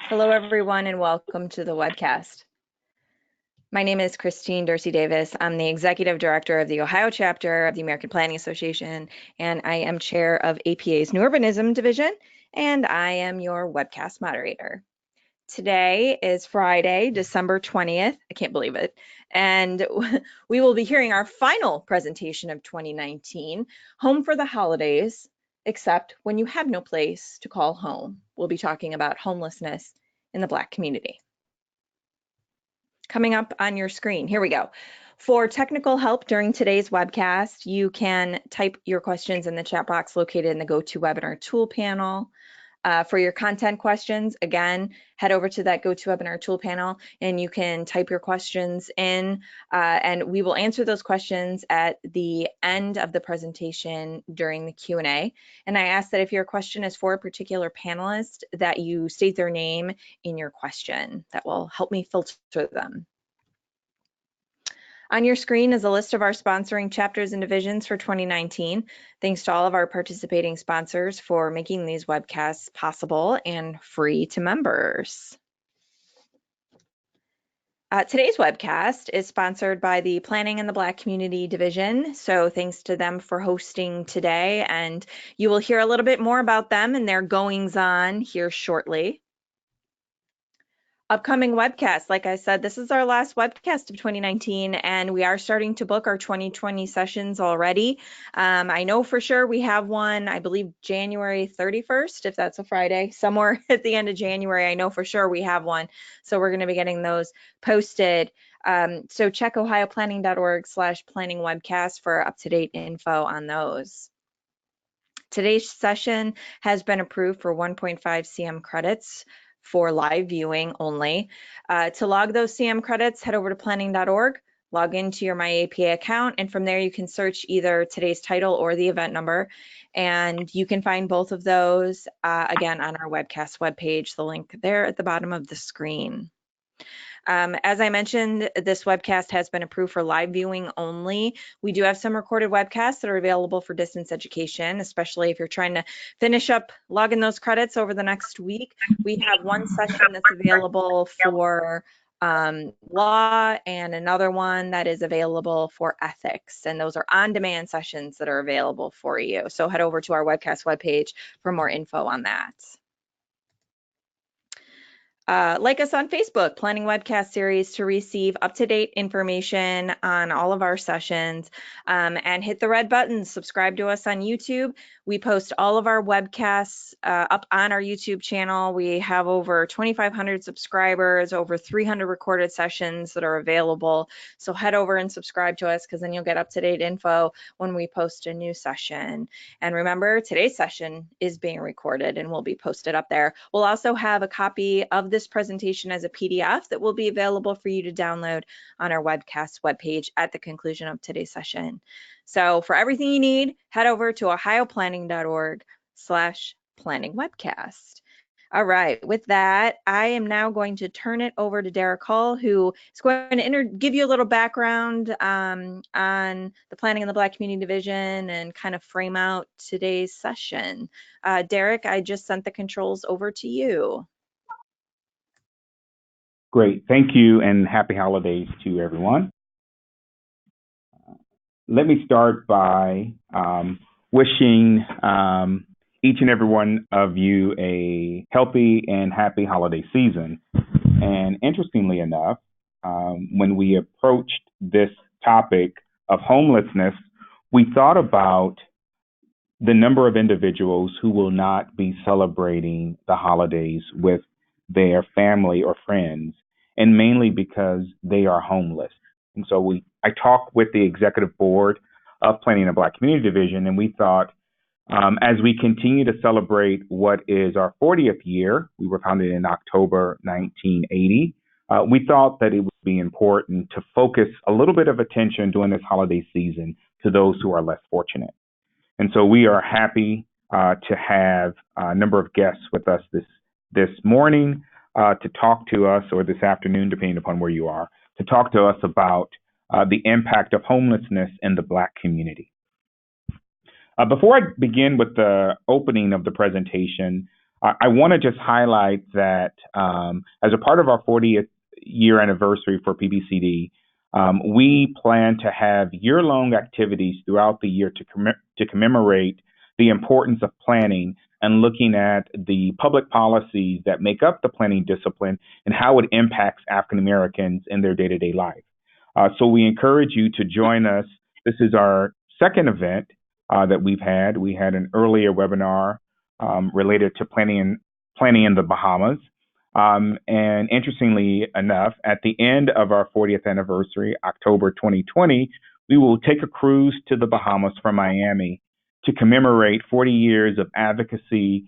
Hello, everyone, and welcome to the webcast. My name is Christine Dorsey Davis. I'm the Executive Director of the Ohio chapter of the American Planning Association, and I am Chair of APA's New Urbanism Division, and I am your webcast moderator. Today is Friday, December 20th. I can't believe it. And we will be hearing our final presentation of 2019, Home for the Holidays, except when you have no place to call home. We'll be talking about homelessness in the Black community. Coming up on your screen, here we go. For technical help during today's webcast, you can type your questions in the chat box located in the GoToWebinar tool panel. For your content questions, again, head over to that GoToWebinar tool panel and you can type your questions in and we will answer those questions at the end of the presentation during the Q&A. And I ask that if your question is for a particular panelist, that you state their name in your question. That will help me filter them. On your screen is a list of our sponsoring chapters and divisions for 2019. Thanks to all of our participating sponsors for making these webcasts possible and free to members. Today's webcast is sponsored by the Planning in the Black Community Division, so thanks to them for hosting today, and you will hear a little bit more about them and their goings-on here shortly. Upcoming webcasts, like I said, this is our last webcast of 2019, and we are starting to book our 2020 sessions already. I know for sure we have one, I believe January 31st, if that's a Friday, somewhere at the end of January. I know for sure we have one, so we're going to be getting those posted. So check ohioplanning.org/planning webcast for up-to-date info on those. Today's session has been approved for 1.5 CM credits for live viewing only. To log those CM credits, head over to planning.org, log into your MyAPA account, and from there you can search either today's title or the event number, and you can find both of those again on our webcast webpage, the link there at the bottom of the screen. As I mentioned, this webcast has been approved for live viewing only. We do have some recorded webcasts that are available for distance education, especially if you're trying to finish up logging those credits over the next week. We have one session that's available for law and another one that is available for ethics, and those are on-demand sessions that are available for you. So head over to our webcast webpage for more info on that. Like us on Facebook, Planning Webcast Series, to receive up-to-date information on all of our sessions, and hit the red button, subscribe to us on YouTube. We post all of our webcasts up on our YouTube channel. We have over 2,500 subscribers, over 300 recorded sessions that are available. So head over and subscribe to us, because then you'll get up-to-date info when we post a new session. And remember, today's session is being recorded and will be posted up there. We'll also have a copy of this presentation as a PDF that will be available for you to download on our webcast webpage at the conclusion of today's session. So for everything you need, head over to ohioplanning.org/planning webcast. All right, with that, I am now going to turn it over to Derek Hull, who is going to give you a little background on the Planning in the Black Community Division and kind of frame out today's session. Derek, I just sent the controls over to you. Great, thank you, and happy holidays to everyone. Let me start by wishing each and every one of you a healthy and happy holiday season. And interestingly enough, when we approached this topic of homelessness, we thought about the number of individuals who will not be celebrating the holidays with their family or friends, and mainly because they are homeless. And so I talked with the executive board of Planning in the Black Community Division, and we thought, as we continue to celebrate what is our 40th year, we were founded in October 1980, we thought that it would be important to focus a little bit of attention during this holiday season to those who are less fortunate. And so we are happy to have a number of guests with us this morning to talk to us, or this afternoon, depending upon where you are, to talk to us about the impact of homelessness in the Black community. Before I begin with the opening of the presentation, I want to just highlight that as a part of our 40th year anniversary for PBCD, we plan to have year-long activities throughout the year to commemorate the importance of planning and looking at the public policies that make up the planning discipline and how it impacts African Americans in their day-to-day life. So we encourage you to join us. This is our second event that we've had. We had an earlier webinar related to planning in the Bahamas. And interestingly enough, at the end of our 40th anniversary, October 2020, we will take a cruise to the Bahamas from Miami to commemorate 40 years of advocacy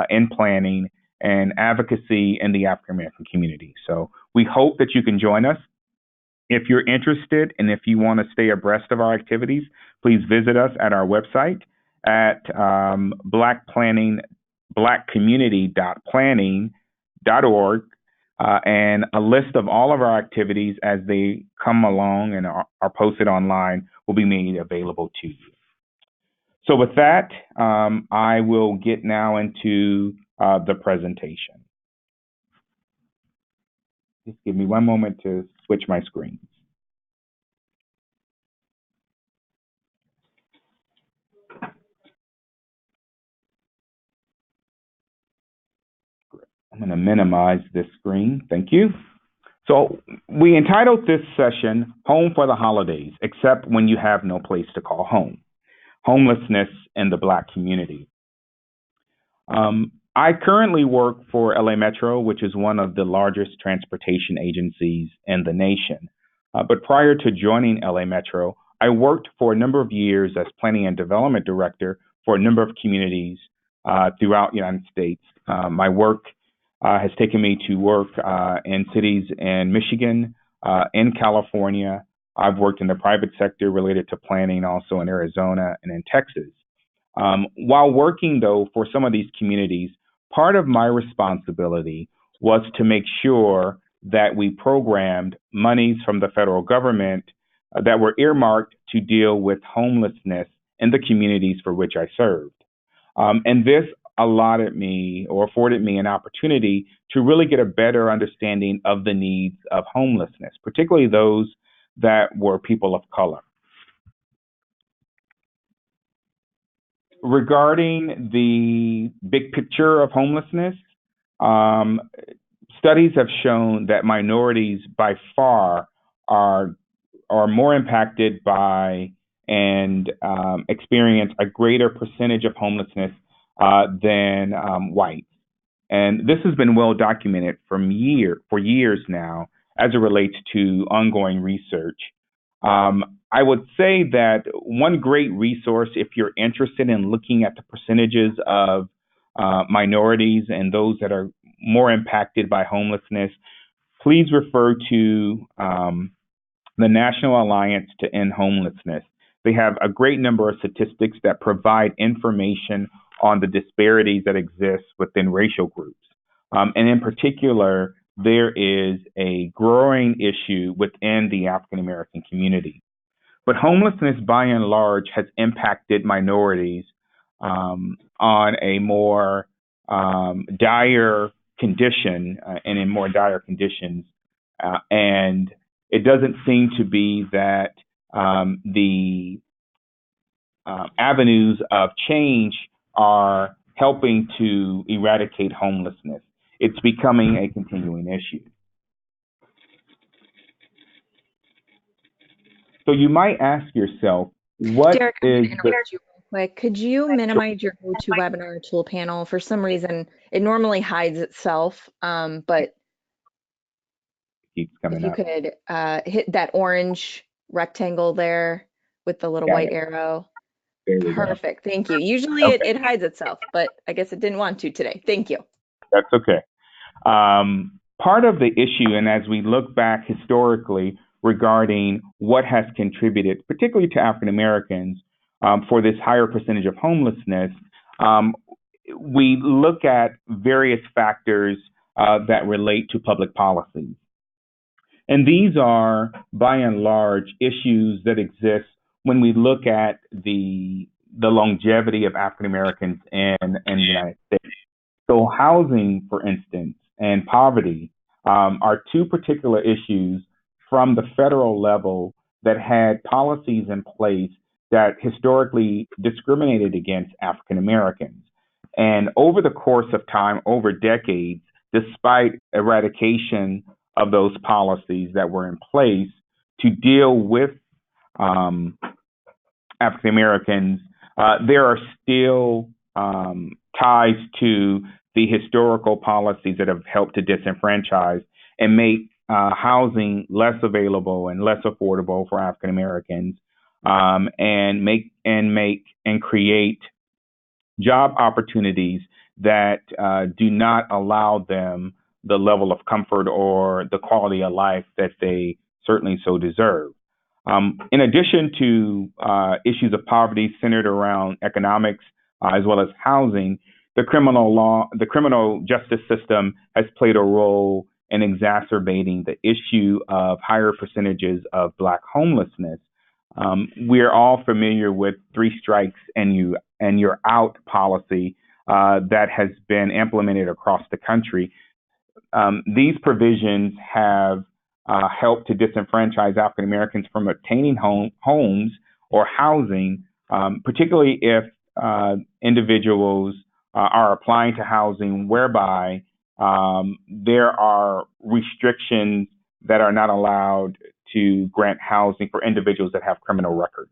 in planning and advocacy in the African American community. So we hope that you can join us. If you're interested and if you want to stay abreast of our activities, please visit us at our website at blackcommunity.planning.org, and a list of all of our activities as they come along and are posted online will be made available to you. So with that, I will get now into the presentation. Just give me one moment to switch my screens. I'm going to minimize this screen. Thank you. So we entitled this session, Home for the Holidays, Except When You Have No Place to Call Home, Homelessness in the Black Community. I currently work for LA Metro, which is one of the largest transportation agencies in the nation. But prior to joining LA Metro, I worked for a number of years as Planning and Development Director for a number of communities throughout the United States. My work has taken me to work in cities in Michigan, in California. I've worked in the private sector related to planning also in Arizona and in Texas. While working, though, for some of these communities, part of my responsibility was to make sure that we programmed monies from the federal government that were earmarked to deal with homelessness in the communities for which I served. And this afforded me an opportunity to really get a better understanding of the needs of homelessness, particularly those that were people of color. Regarding the big picture of homelessness, studies have shown that minorities by far are more impacted by and experience a greater percentage of homelessness than whites. And this has been well documented for years now as it relates to ongoing research. I would say that one great resource, if you're interested in looking at the percentages of minorities and those that are more impacted by homelessness, please refer to the National Alliance to End Homelessness. They have a great number of statistics that provide information on the disparities that exist within racial groups. And in particular, there is a growing issue within the African American community. But homelessness, by and large, has impacted minorities on a more dire condition and in more dire conditions. And it doesn't seem to be that the avenues of change are helping to eradicate homelessness. It's becoming a continuing issue. So you might ask yourself, what Derek, I'm is going to interrupt you real quick. Could you minimize your GoToWebinar tool panel? For some reason, it normally hides itself, but keeps coming if you up? could hit that orange rectangle there with the little Got white it. arrow. There we go. Perfect. Thank you. Usually Okay. it hides itself, but I guess it didn't want to today. Thank you. That's okay. Part of the issue, and as we look back historically regarding what has contributed, particularly to African Americans, for this higher percentage of homelessness, we look at various factors that relate to public policies. And these are, by and large, issues that exist when we look at the longevity of African Americans in the United States. So housing, for instance, and poverty are two particular issues from the federal level that had policies in place that historically discriminated against African Americans. And over the course of time, over decades, despite eradication of those policies that were in place to deal with um, African Americans, there are still ties to the historical policies that have helped to disenfranchise and make housing less available and less affordable for African Americans, and create job opportunities that do not allow them the level of comfort or the quality of life that they certainly so deserve. In addition to issues of poverty centered around economics as well as housing, the criminal justice system has played a role in exacerbating the issue of higher percentages of Black homelessness. We're all familiar with three strikes and you're out policy that has been implemented across the country. These provisions have helped to disenfranchise African Americans from obtaining homes or housing, particularly if individuals are applying to housing whereby there are restrictions that are not allowed to grant housing for individuals that have criminal records.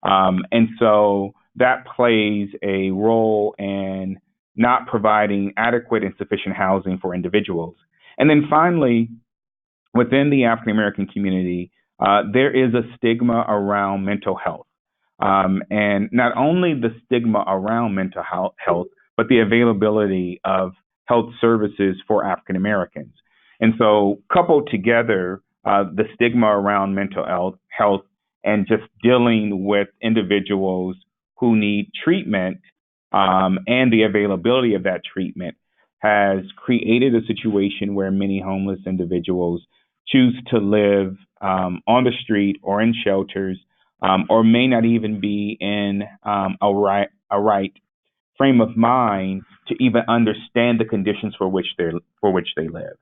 And so that plays a role in not providing adequate and sufficient housing for individuals. And then finally, within the African American community, there is a stigma around mental health. And not only the stigma around mental health, but the availability of health services for African Americans. And so, coupled together, the stigma around mental health and just dealing with individuals who need treatment and the availability of that treatment has created a situation where many homeless individuals choose to live on the street or in shelters, or may not even be in a right frame of mind to even understand the conditions for which they live.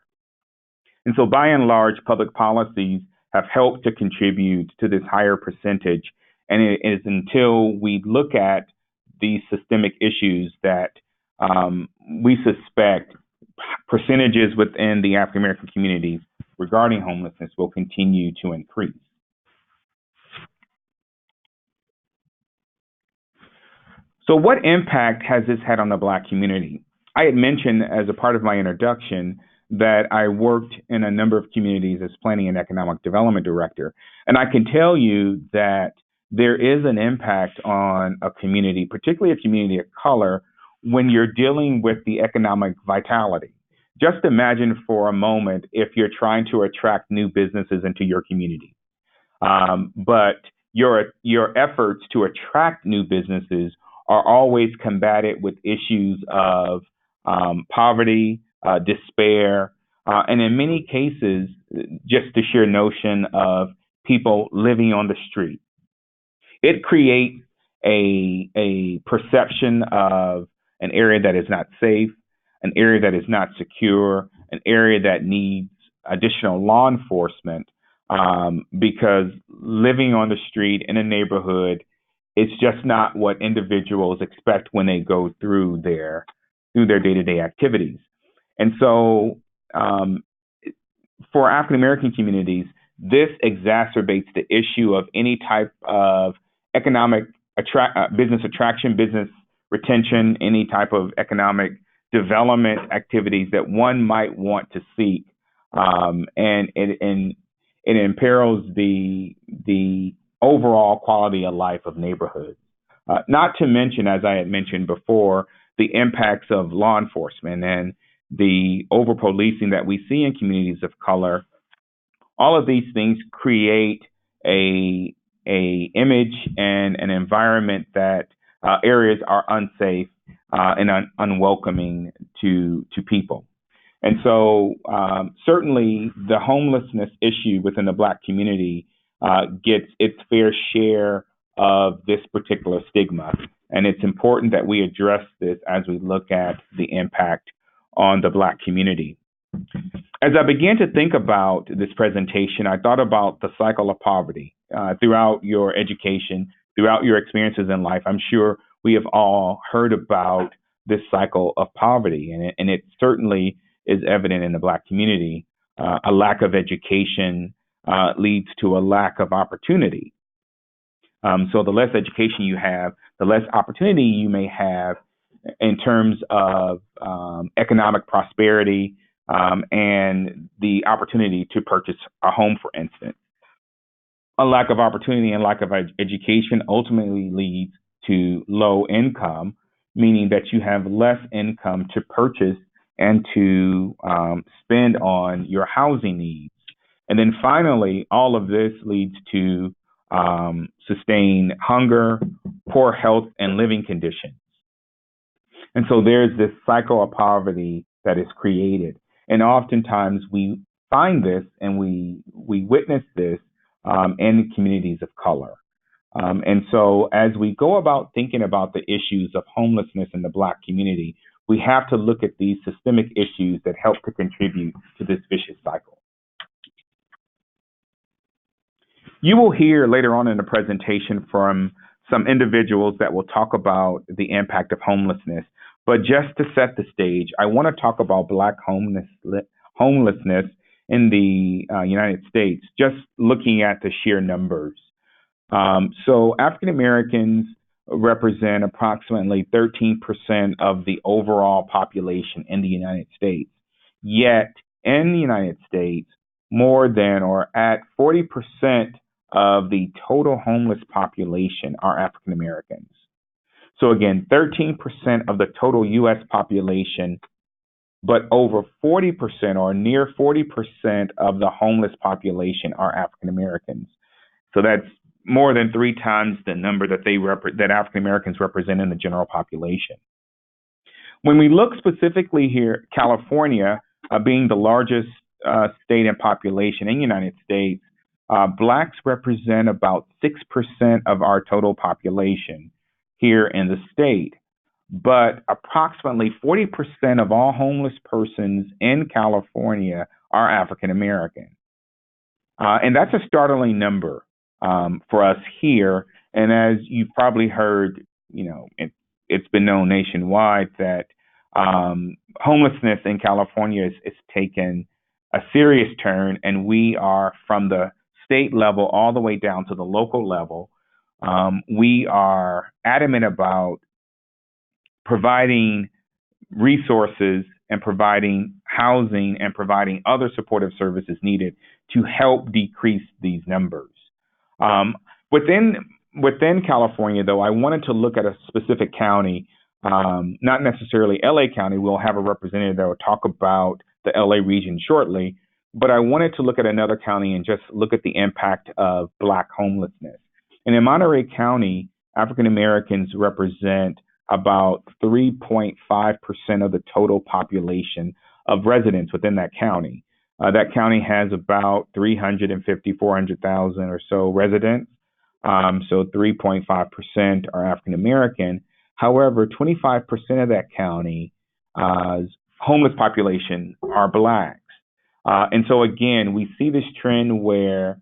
And so, by and large, public policies have helped to contribute to this higher percentage. And it is until we look at these systemic issues that we suspect percentages within the African American communities regarding homelessness will continue to increase. So, what impact has this had on the Black community? I had mentioned as a part of my introduction that I worked in a number of communities as planning and economic development director. And I can tell you that there is an impact on a community, particularly a community of color, when you're dealing with the economic vitality. Just imagine for a moment if you're trying to attract new businesses into your community. But your efforts to attract new businesses are always combated with issues of poverty, despair, and in many cases, just the sheer notion of people living on the street. It creates a perception of an area that is not safe, an area that is not secure, an area that needs additional law enforcement, because living on the street in a neighborhood is just not what individuals expect when they go through their day-to-day activities. And so for African American communities, this exacerbates the issue of any type of economic business attraction, business retention, any type of economic development activities that one might want to seek, and it imperils the overall quality of life of neighborhoods. Not to mention, as I had mentioned before, the impacts of law enforcement and the over-policing that we see in communities of color. All of these things create a image and an environment that areas are unsafe and unwelcoming to people. And so certainly the homelessness issue within the Black community gets its fair share of this particular stigma. And it's important that we address this as we look at the impact on the Black community. As I began to think about this presentation, I thought about the cycle of poverty throughout your education, throughout your experiences in life. I'm sure we have all heard about this cycle of poverty, and it certainly is evident in the Black community. A lack of education leads to a lack of opportunity. So the less education you have, the less opportunity you may have in terms of economic prosperity and the opportunity to purchase a home, for instance. A lack of opportunity and lack of education ultimately leads to low income, meaning that you have less income to purchase and to spend on your housing needs. And then finally, all of this leads to sustained hunger, poor health, and living conditions. And so there's this cycle of poverty that is created. And oftentimes we find this and we witness this in communities of color. And so as we go about thinking about the issues of homelessness in the Black community, we have to look at these systemic issues that help to contribute to this vicious cycle. You will hear later on in the presentation from some individuals that will talk about the impact of homelessness. But just to set the stage, I want to talk about Black homelessness in the United States, just looking at the sheer numbers. So African Americans represent approximately 13% of the overall population in the United States. Yet in the United States, more than or at 40% of the total homeless population are African Americans. So again, 13% of the total U.S. population, but over 40% or near 40% of the homeless population are African Americans. So that's more than 3 times the number that that African Americans represent in the general population. When we look specifically here, California being the largest state in population in the United States, Blacks represent about 6% of our total population here in the state. But approximately 40% of all homeless persons in California are African American. And that's a startling number for us here. And as you've probably heard, it's been known nationwide that homelessness in California is taken a serious turn, and we are from the state level all the way down to the local level. We are adamant about providing resources and providing housing and providing other supportive services needed to help decrease these numbers. Within California, though, I wanted to look at a specific county, not necessarily LA County. We'll have a representative that will talk about the LA region shortly, but I wanted to look at another county and just look at the impact of Black homelessness. And in Monterey County, African Americans represent about 3.5% of the total population of residents within that county. That county has about 400,000 or so residents. So 3.5% are African American. However, 25% of that county's homeless population are Blacks. And so again, we see this trend where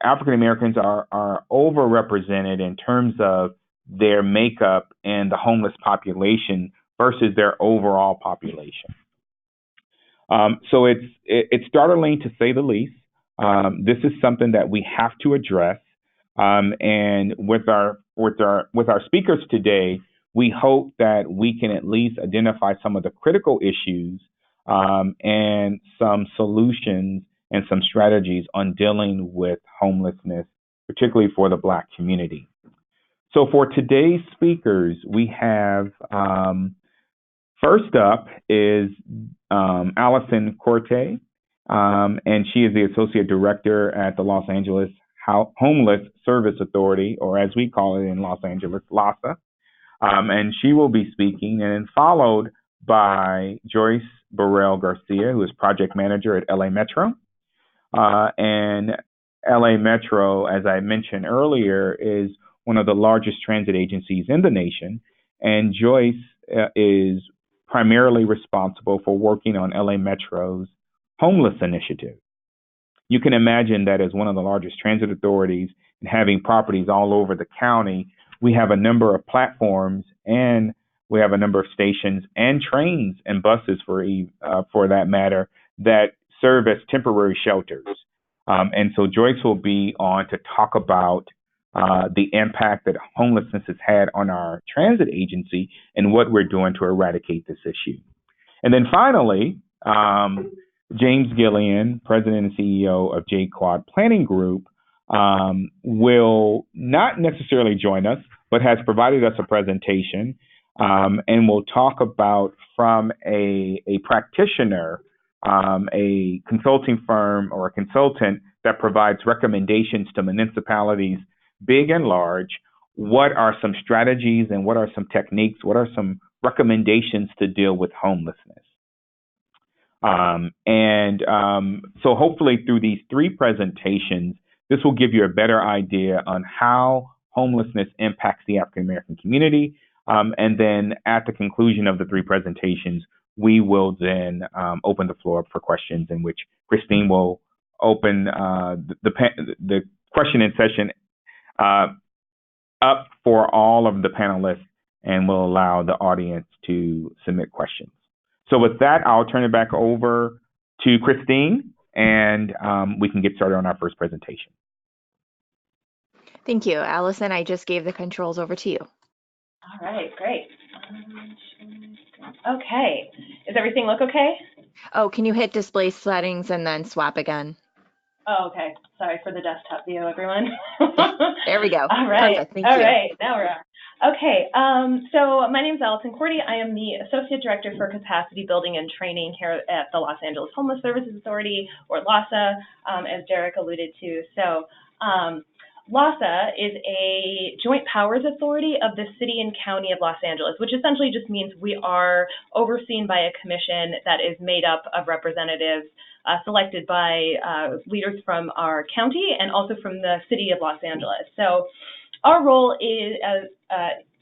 African Americans are overrepresented in terms of their makeup in the homeless population versus their overall population. So it's startling to say the least. This is something that we have to address. And with our speakers today, we hope that we can at least identify some of the critical issues and some solutions and some strategies on dealing with homelessness, particularly for the Black community. So for today's speakers, we have first up is Allison Corte, and she is the Associate Director at the Los Angeles Homeless Service Authority, or as we call it in Los Angeles, LAHSA. And she will be speaking, and then followed by Joyce Burrell Garcia, who is Project Manager at LA Metro. And LA Metro, as I mentioned earlier, is one of the largest transit agencies in the nation, and Joyce is primarily responsible for working on LA Metro's homeless initiative. You can imagine that as one of the largest transit authorities and having properties all over the county, we have a number of platforms and we have a number of stations and trains and buses for that matter that serve as temporary shelters. And so Joyce will be on to talk about the impact that homelessness has had on our transit agency and what we're doing to eradicate this issue. And then finally, James Gillian, President and CEO of J-Quad Planning Group, will not necessarily join us, but has provided us a presentation and will talk about from a practitioner, a consulting firm or a consultant that provides recommendations to municipalities, big and large, what are some strategies and what are some techniques, what are some recommendations to deal with homelessness. So hopefully through these three presentations, this will give you a better idea on how homelessness impacts the African American community. And then at the conclusion of the three presentations, we will then open the floor up for questions, in which Christine will open the questioning session up for all of the panelists and will allow the audience to submit questions. So with that, I'll turn it back over to Christine, and we can get started on our first presentation. Thank you, Allison. I just gave the controls over to you. All right, great. Okay, does everything look okay? Oh, can you hit display settings and then swap again? Oh, okay. Sorry for the desktop view, everyone. There we go. All right. Perfect. Thank All you. right. Now we're on. Okay. So my name is Allison Cordy. I am the Associate Director for Capacity Building and Training here at the Los Angeles Homeless Services Authority, or LAHSA, as Derek alluded to. So LAHSA is a joint powers authority of the City and County of Los Angeles, which essentially just means we are overseen by a commission that is made up of representatives selected by leaders from our county and also from the City of Los Angeles. So our role is,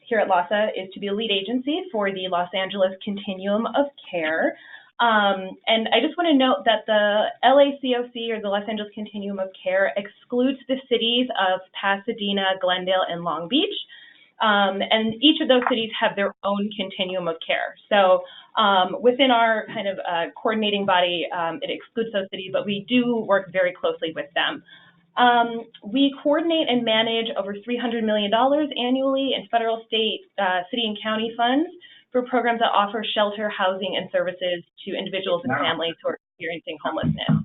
here at LAHSA, is to be a lead agency for the Los Angeles Continuum of Care. And I just want to note that the LACOC, or the Los Angeles Continuum of Care, excludes the cities of Pasadena, Glendale, and Long Beach. And each of those cities have their own continuum of care. So within our kind of coordinating body, it excludes those cities, but we do work very closely with them. We coordinate and manage over $300 million annually in federal, state, city, and county funds for programs that offer shelter, housing, and services to individuals and families who are experiencing homelessness.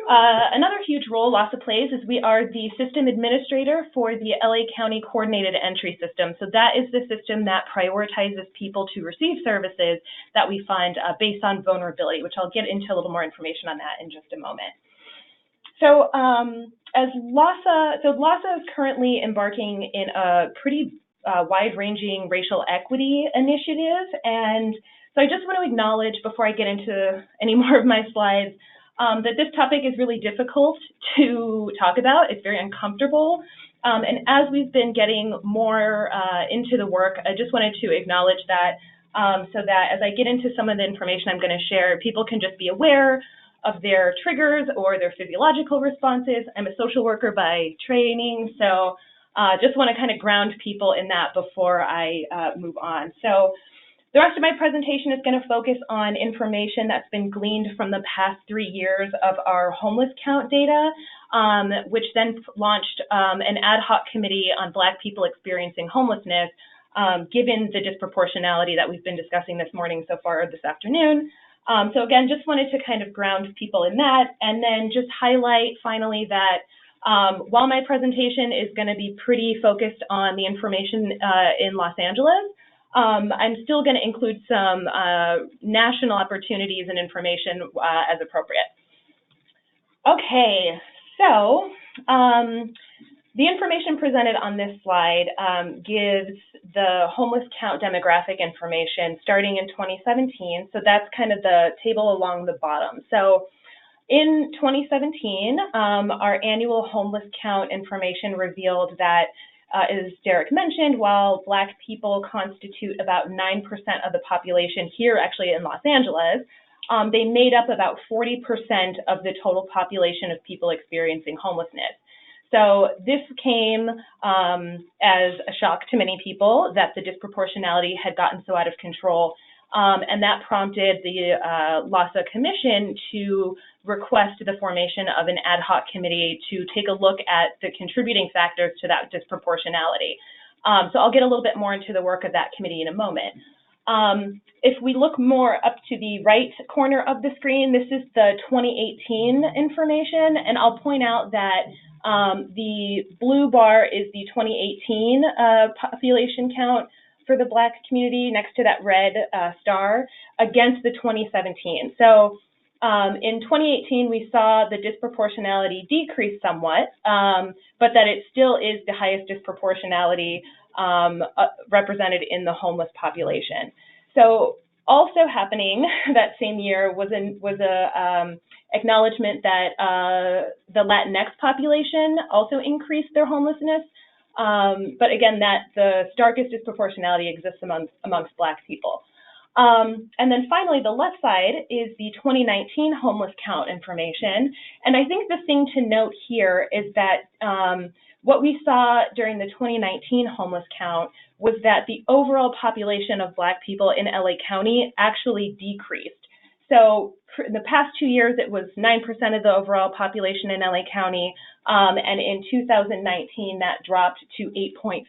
Another huge role LAHSA plays is we are the system administrator for the LA County Coordinated Entry System. So that is the system that prioritizes people to receive services that we fund based on vulnerability, which I'll get into a little more information on that in just a moment. So LAHSA is currently embarking in a pretty wide-ranging racial equity initiative. And so I just want to acknowledge, before I get into any more of my slides, that this topic is really difficult to talk about. It's very uncomfortable. And as we've been getting more into the work, I just wanted to acknowledge that so that as I get into some of the information I'm going to share, people can just be aware of their triggers or their physiological responses. I'm a social worker by training, so just want to kind of ground people in that before I move on. So the rest of my presentation is going to focus on information that's been gleaned from the past 3 years of our homeless count data, which then launched an ad hoc committee on Black people experiencing homelessness, given the disproportionality that we've been discussing this morning so far, or this afternoon. So again, just wanted to kind of ground people in that, and then just highlight finally that while my presentation is going to be pretty focused on the information in Los Angeles, I'm still going to include some national opportunities and information as appropriate. Okay, so the information presented on this slide gives the homeless count demographic information starting in 2017. So that's kind of the table along the bottom. So In 2017, our annual homeless count information revealed that, as Derek mentioned, while Black people constitute about 9% of the population here, actually in Los Angeles, they made up about 40% of the total population of people experiencing homelessness. So this came as a shock to many people that the disproportionality had gotten so out of control, and that prompted the LAHSA Commission to request the formation of an ad hoc committee to take a look at the contributing factors to that disproportionality. So I'll get a little bit more into the work of that committee in a moment. If we look more up to the right corner of the screen, this is the 2018 information, and I'll point out that the blue bar is the 2018 population count for the Black community next to that red star against the 2017. So in 2018, we saw the disproportionality decrease somewhat, but that it still is the highest disproportionality represented in the homeless population. So also happening that same year was a acknowledgement that the Latinx population also increased their homelessness, but again, that the starkest disproportionality exists amongst Black people. And then finally, the left side is the 2019 homeless count information. And I think the thing to note here is that what we saw during the 2019 homeless count was that the overall population of Black people in LA County actually decreased. So in the past 2 years, it was 9% of the overall population in LA County, and in 2019, that dropped to 8.3%.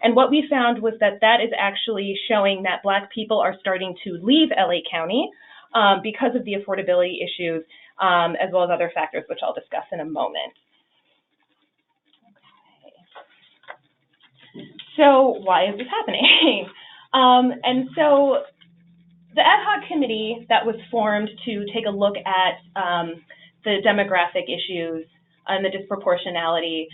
And what we found was that that is actually showing that Black people are starting to leave LA County because of the affordability issues, as well as other factors, which I'll discuss in a moment. Okay. So why is this happening? And so the ad hoc committee that was formed to take a look at the demographic issues and the disproportionality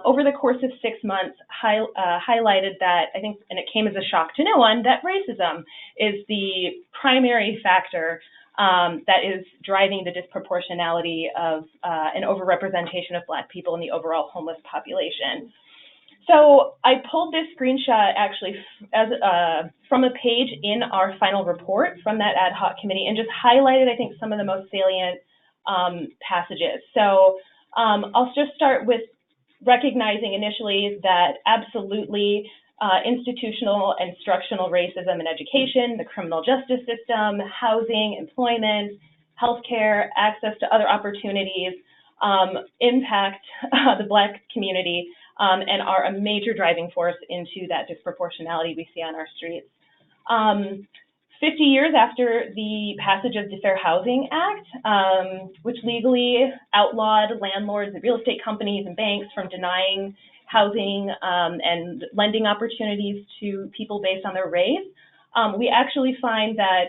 over the course of 6 months highlighted that, I think, and it came as a shock to no one, that racism is the primary factor that is driving the disproportionality of an overrepresentation of Black people in the overall homeless population. So I pulled this screenshot actually as from a page in our final report from that ad hoc committee and just highlighted, I think, some of the most salient passages. So I'll just start with recognizing initially that absolutely institutional and structural racism in education, the criminal justice system, housing, employment, healthcare, access to other opportunities impact the Black community and are a major driving force into that disproportionality we see on our streets. 50 years after the passage of the Fair Housing Act, which legally outlawed landlords and real estate companies and banks from denying housing and lending opportunities to people based on their race, we actually find that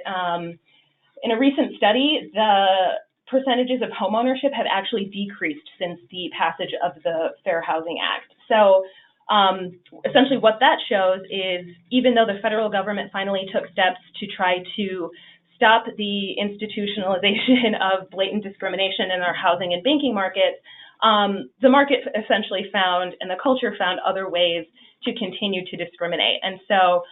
in a recent study, the percentages of homeownership have actually decreased since the passage of the Fair Housing Act. So essentially what that shows is even though the federal government finally took steps to try to stop the institutionalization of blatant discrimination in our housing and banking markets, the market essentially found and the culture found other ways to continue to discriminate. And so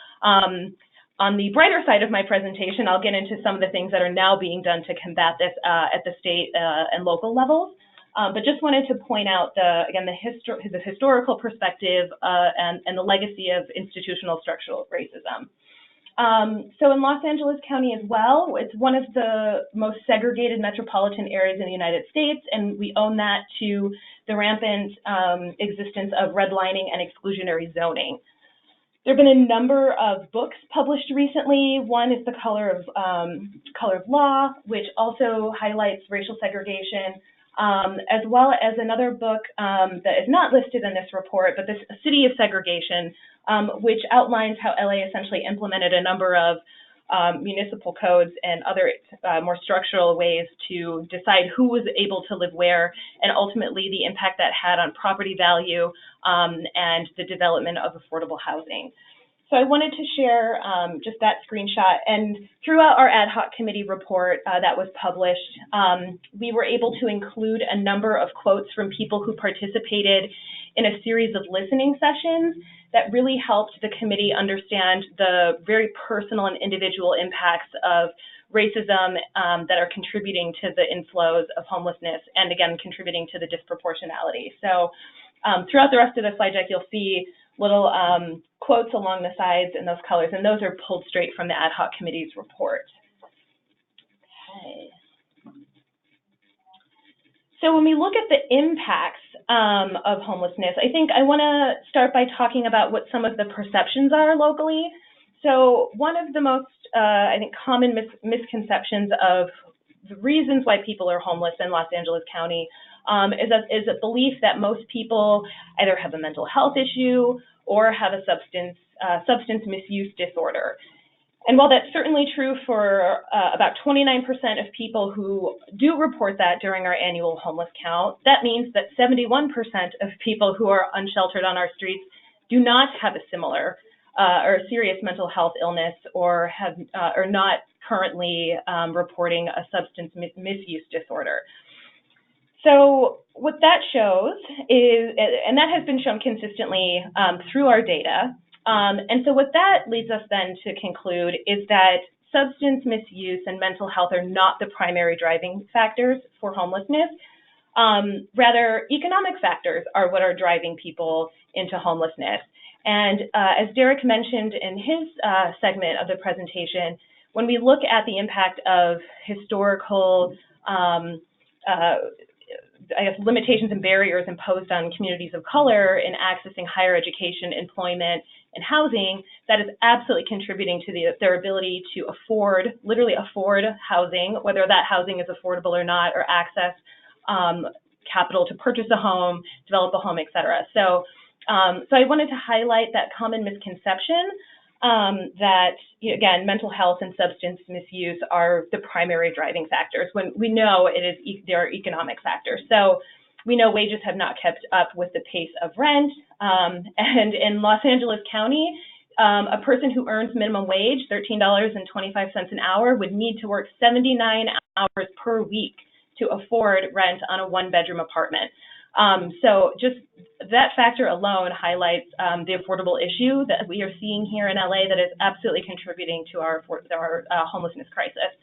on the brighter side of my presentation, I'll get into some of the things that are now being done to combat this at the state and local levels. But just wanted to point out, again, the historical perspective and the legacy of institutional structural racism. So in Los Angeles County as well, it's one of the most segregated metropolitan areas in the United States, and we owe that to the rampant existence of redlining and exclusionary zoning. There have been a number of books published recently. One is The Color of Law, which also highlights racial segregation, as well as another book that is not listed in this report, but A City of Segregation, which outlines how LA essentially implemented a number of municipal codes and other more structural ways to decide who was able to live where, and ultimately the impact that had on property value and the development of affordable housing. So I wanted to share just that screenshot. And throughout our ad hoc committee report that was published, we were able to include a number of quotes from people who participated in a series of listening sessions that really helped the committee understand the very personal and individual impacts of racism that are contributing to the inflows of homelessness and, again, contributing to the disproportionality. So throughout the rest of the slide deck, you'll see little quotes along the sides in those colors, and those are pulled straight from the ad hoc committee's report. Okay. So when we look at the impacts of homelessness, I think I want to start by talking about what some of the perceptions are locally. So one of the most, I think, common misconceptions of the reasons why people are homeless in Los Angeles County is a belief that most people either have a mental health issue or have a substance misuse disorder. And while that's certainly true for about 29% of people who do report that during our annual homeless count, that means that 71% of people who are unsheltered on our streets do not have a similar or serious mental health illness or have are not currently reporting a substance misuse disorder. So what that shows is, and that has been shown consistently through our data, and so what that leads us then to conclude is that substance misuse and mental health are not the primary driving factors for homelessness. Rather, economic factors are what are driving people into homelessness. And as Derek mentioned in his segment of the presentation, when we look at the impact of historical I guess, limitations and barriers imposed on communities of color in accessing higher education, employment, and housing, that is absolutely contributing to their ability to afford, literally afford housing, whether that housing is affordable or not, or access capital to purchase a home, develop a home, et cetera. So I wanted to highlight that common misconception that, again, mental health and substance misuse are the primary driving factors, when we know there are economic factors. So we know wages have not kept up with the pace of rent. And in Los Angeles County, a person who earns minimum wage, $13.25 an hour, would need to work 79 hours per week to afford rent on a one-bedroom apartment. So just that factor alone highlights the affordable issue that we are seeing here in LA that is absolutely contributing to our homelessness crisis.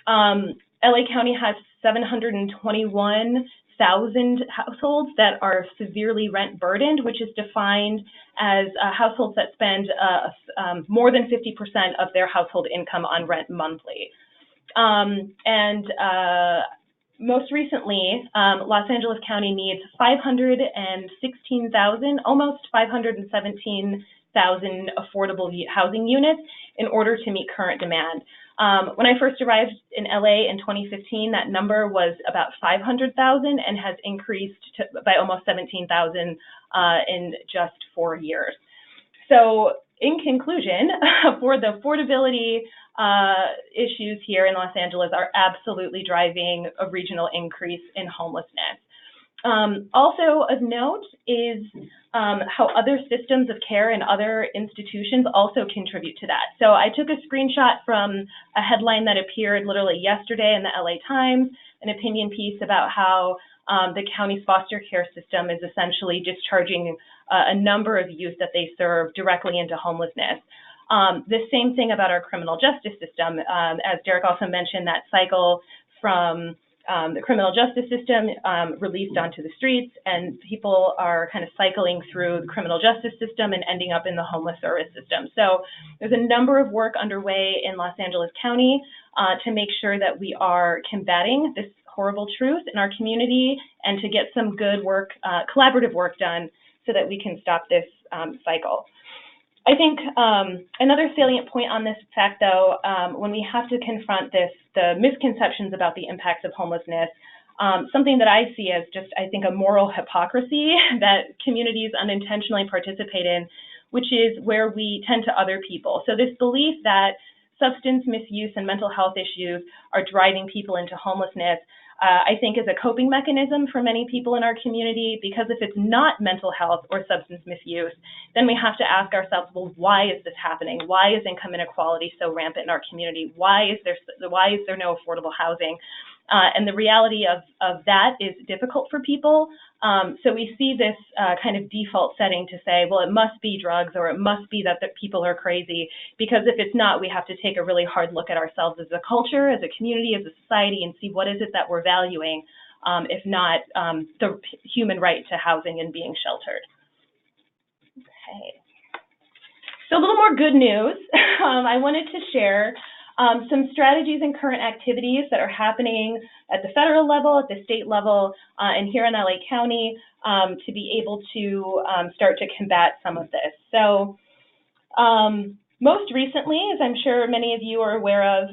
LA County has 721,000 households that are severely rent burdened, which is defined as households that spend more than 50% of their household income on rent monthly. Most recently, Los Angeles County needs 516,000, almost 517,000 affordable housing units in order to meet current demand. When I first arrived in LA in 2015, that number was about 500,000 and has increased by almost 17,000 in just 4 years. So in conclusion, for the affordability issues here in Los Angeles are absolutely driving a regional increase in homelessness. Also of note is how other systems of care and other institutions also contribute to that. So I took a screenshot from a headline that appeared literally yesterday in the LA Times, an opinion piece about how the county's foster care system is essentially discharging a number of youth that they serve directly into homelessness. The same thing about our criminal justice system. As Derek also mentioned, that cycle from the criminal justice system released onto the streets, and people are kind of cycling through the criminal justice system and ending up in the homeless service system. So there's a number of work underway in Los Angeles County to make sure that we are combating this horrible truth in our community and to get some good work, collaborative work done so that we can stop this cycle. I think another salient point on this fact, though, when we have to confront the misconceptions about the impacts of homelessness, something that I see as just, I think, a moral hypocrisy that communities unintentionally participate in, which is where we tend to other people. So this belief that substance misuse and mental health issues are driving people into homelessness I think is a coping mechanism for many people in our community, because if it's not mental health or substance misuse, then we have to ask ourselves, well, why is this happening? Why is income inequality so rampant in our community? Why is there no affordable housing? And the reality of that is difficult for people. So we see this kind of default setting to say, well, it must be drugs, or it must be that people are crazy, because if it's not, we have to take a really hard look at ourselves as a culture, as a community, as a society, and see what is it that we're valuing, if not the human right to housing and being sheltered. Okay. So a little more good news. I wanted to share some strategies and current activities that are happening at the federal level, at the state level, and here in LA County to be able to start to combat some of this. So most recently, as I'm sure many of you are aware of,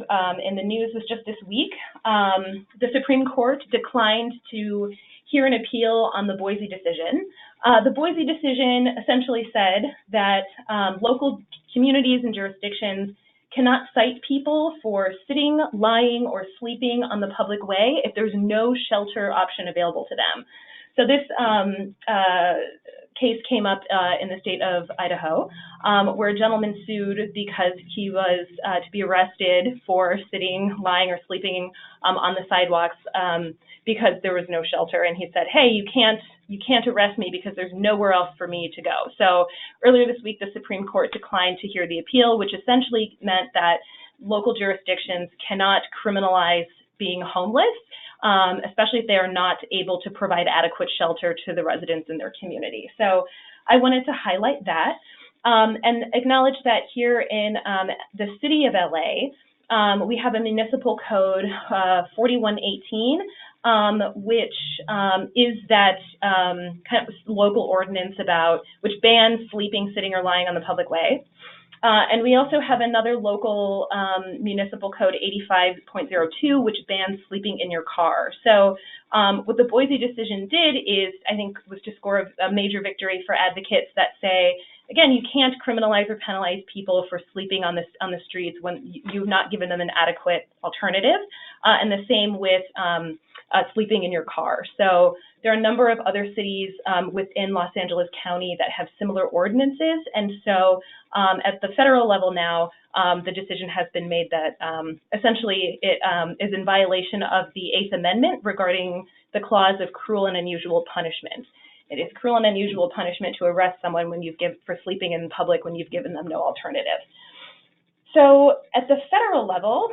in the news was just this week, the Supreme Court declined to hear an appeal on the Boise decision. The Boise decision essentially said that local communities and jurisdictions cannot cite people for sitting, lying, or sleeping on the public way if there's no shelter option available to them. So this case came up in the state of Idaho, where a gentleman sued because he was to be arrested for sitting, lying, or sleeping on the sidewalks because there was no shelter. And he said, hey, you can't arrest me because there's nowhere else for me to go. So earlier this week, the Supreme Court declined to hear the appeal, which essentially meant that local jurisdictions cannot criminalize being homeless, especially if they are not able to provide adequate shelter to the residents in their community. So I wanted to highlight that and acknowledge that here in the city of LA, we have a municipal code 4118, which is that kind of local ordinance which bans sleeping, sitting, or lying on the public way. And we also have another local municipal code 85.02, which bans sleeping in your car. So what the Boise decision did is, I think, was to score a major victory for advocates that say, again, you can't criminalize or penalize people for sleeping on the streets when you've not given them an adequate alternative. And the same with sleeping in your car. So there are a number of other cities within Los Angeles County that have similar ordinances. And so at the federal level now, the decision has been made that essentially it is in violation of the 8th Amendment regarding the clause of cruel and unusual punishment. It is cruel and unusual punishment to arrest someone for sleeping in public when you've given them no alternative. So at the federal level,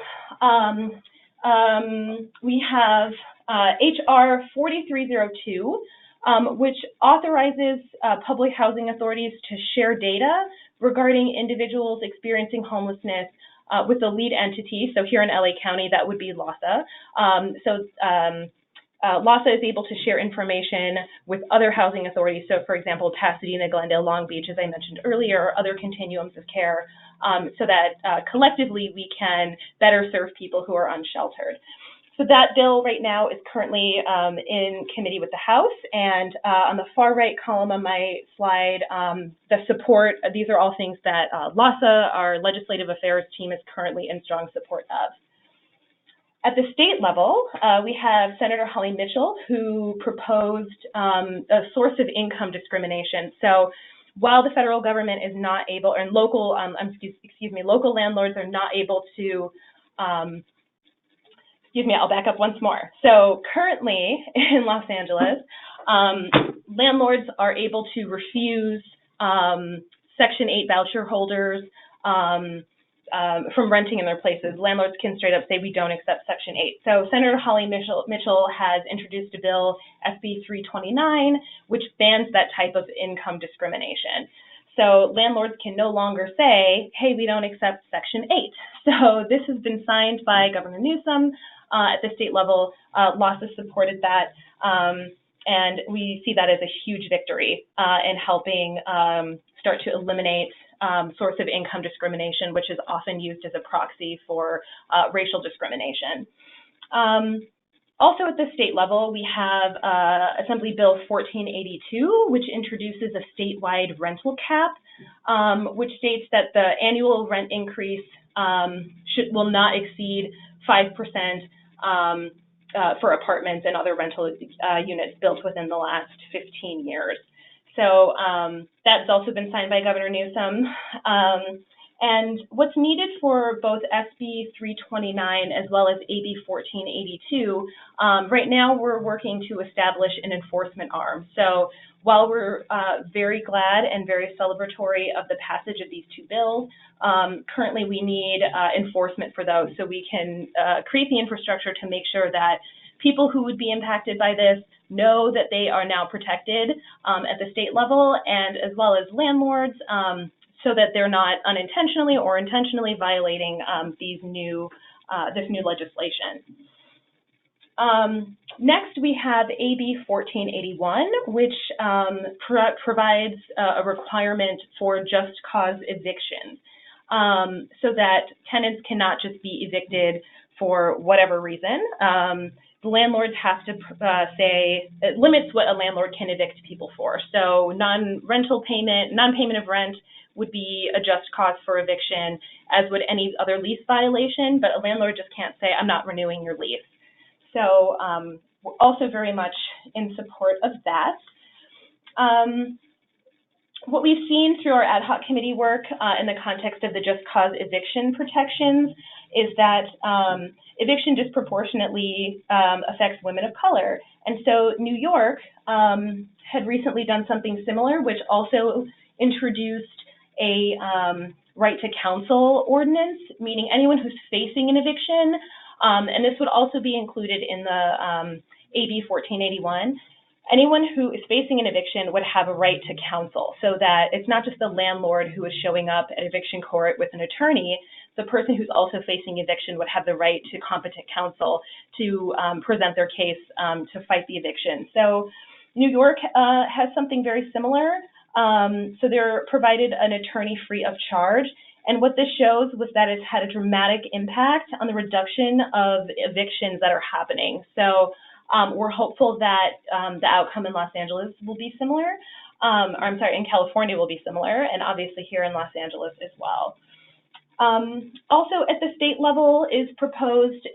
we have HR 4302, which authorizes public housing authorities to share data regarding individuals experiencing homelessness with the lead entity. So here in LA County, that would be LAHSA. LAHSA is able to share information with other housing authorities. So for example, Pasadena, Glendale, Long Beach, as I mentioned earlier, or other continuums of care, so that collectively we can better serve people who are unsheltered. So that bill right now is currently in committee with the House, and on the far right column of my slide, the support, these are all things that LAHSA, our legislative affairs team, is currently in strong support of. At the state level, we have Senator Holly Mitchell, who proposed a source of income discrimination. So while the federal government is not able, and local, local landlords are not able to, I'll back up once more. So currently in Los Angeles, landlords are able to refuse Section 8 voucher holders from renting in their places. Landlords can straight up say, we don't accept Section 8. So Senator Holly Mitchell has introduced a bill, SB 329, which bans that type of income discrimination. So landlords can no longer say, hey, we don't accept Section 8. So this has been signed by Governor Newsom at the state level. LAHSA supported that, and we see that as a huge victory in helping start to eliminate source of income discrimination, which is often used as a proxy for racial discrimination. Also at the state level, we have Assembly Bill 1482, which introduces a statewide rental cap, which states that the annual rent increase will not exceed 5% for apartments and other rental units built within the last 15 years. So that's also been signed by Governor Newsom. And what's needed for both SB 329 as well as AB 1482, right now we're working to establish an enforcement arm. So while we're very glad and very celebratory of the passage of these two bills, currently we need enforcement for those so we can create the infrastructure to make sure that people who would be impacted by this know that they are now protected at the state level, and as well as landlords, so that they're not unintentionally or intentionally violating this new legislation. Next, we have AB 1481, which provides a requirement for just cause evictions, so that tenants cannot just be evicted for whatever reason. The landlords have to say, it limits what a landlord can evict people for. So non-payment of rent would be a just cause for eviction, as would any other lease violation, but a landlord just can't say, I'm not renewing your lease. So we're also very much in support of that. What we've seen through our ad hoc committee work in the context of the just cause eviction protections is that eviction disproportionately affects women of color. And so New York had recently done something similar, which also introduced a right to counsel ordinance, meaning anyone who's facing an eviction, and this would also be included in the AB 1481, anyone who is facing an eviction would have a right to counsel, so that it's not just the landlord who is showing up at eviction court with an attorney. The person who's also facing eviction would have the right to competent counsel to present their case to fight the eviction. So New York has something very similar. So they're provided an attorney free of charge. And what this shows was that it's had a dramatic impact on the reduction of evictions that are happening. So we're hopeful that the outcome in Los Angeles will be similar, or I'm sorry, in California will be similar, and obviously here in Los Angeles as well. Also at the state level is proposed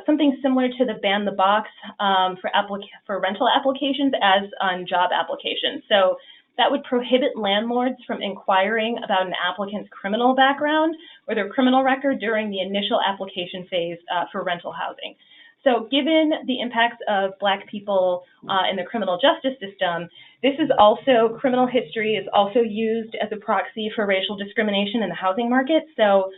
something similar to the ban the box for rental applications as on job applications. So that would prohibit landlords from inquiring about an applicant's criminal background or their criminal record during the initial application phase for rental housing. So given the impacts of Black people in the criminal justice system, this is also, criminal history is also used as a proxy for racial discrimination in the housing market. So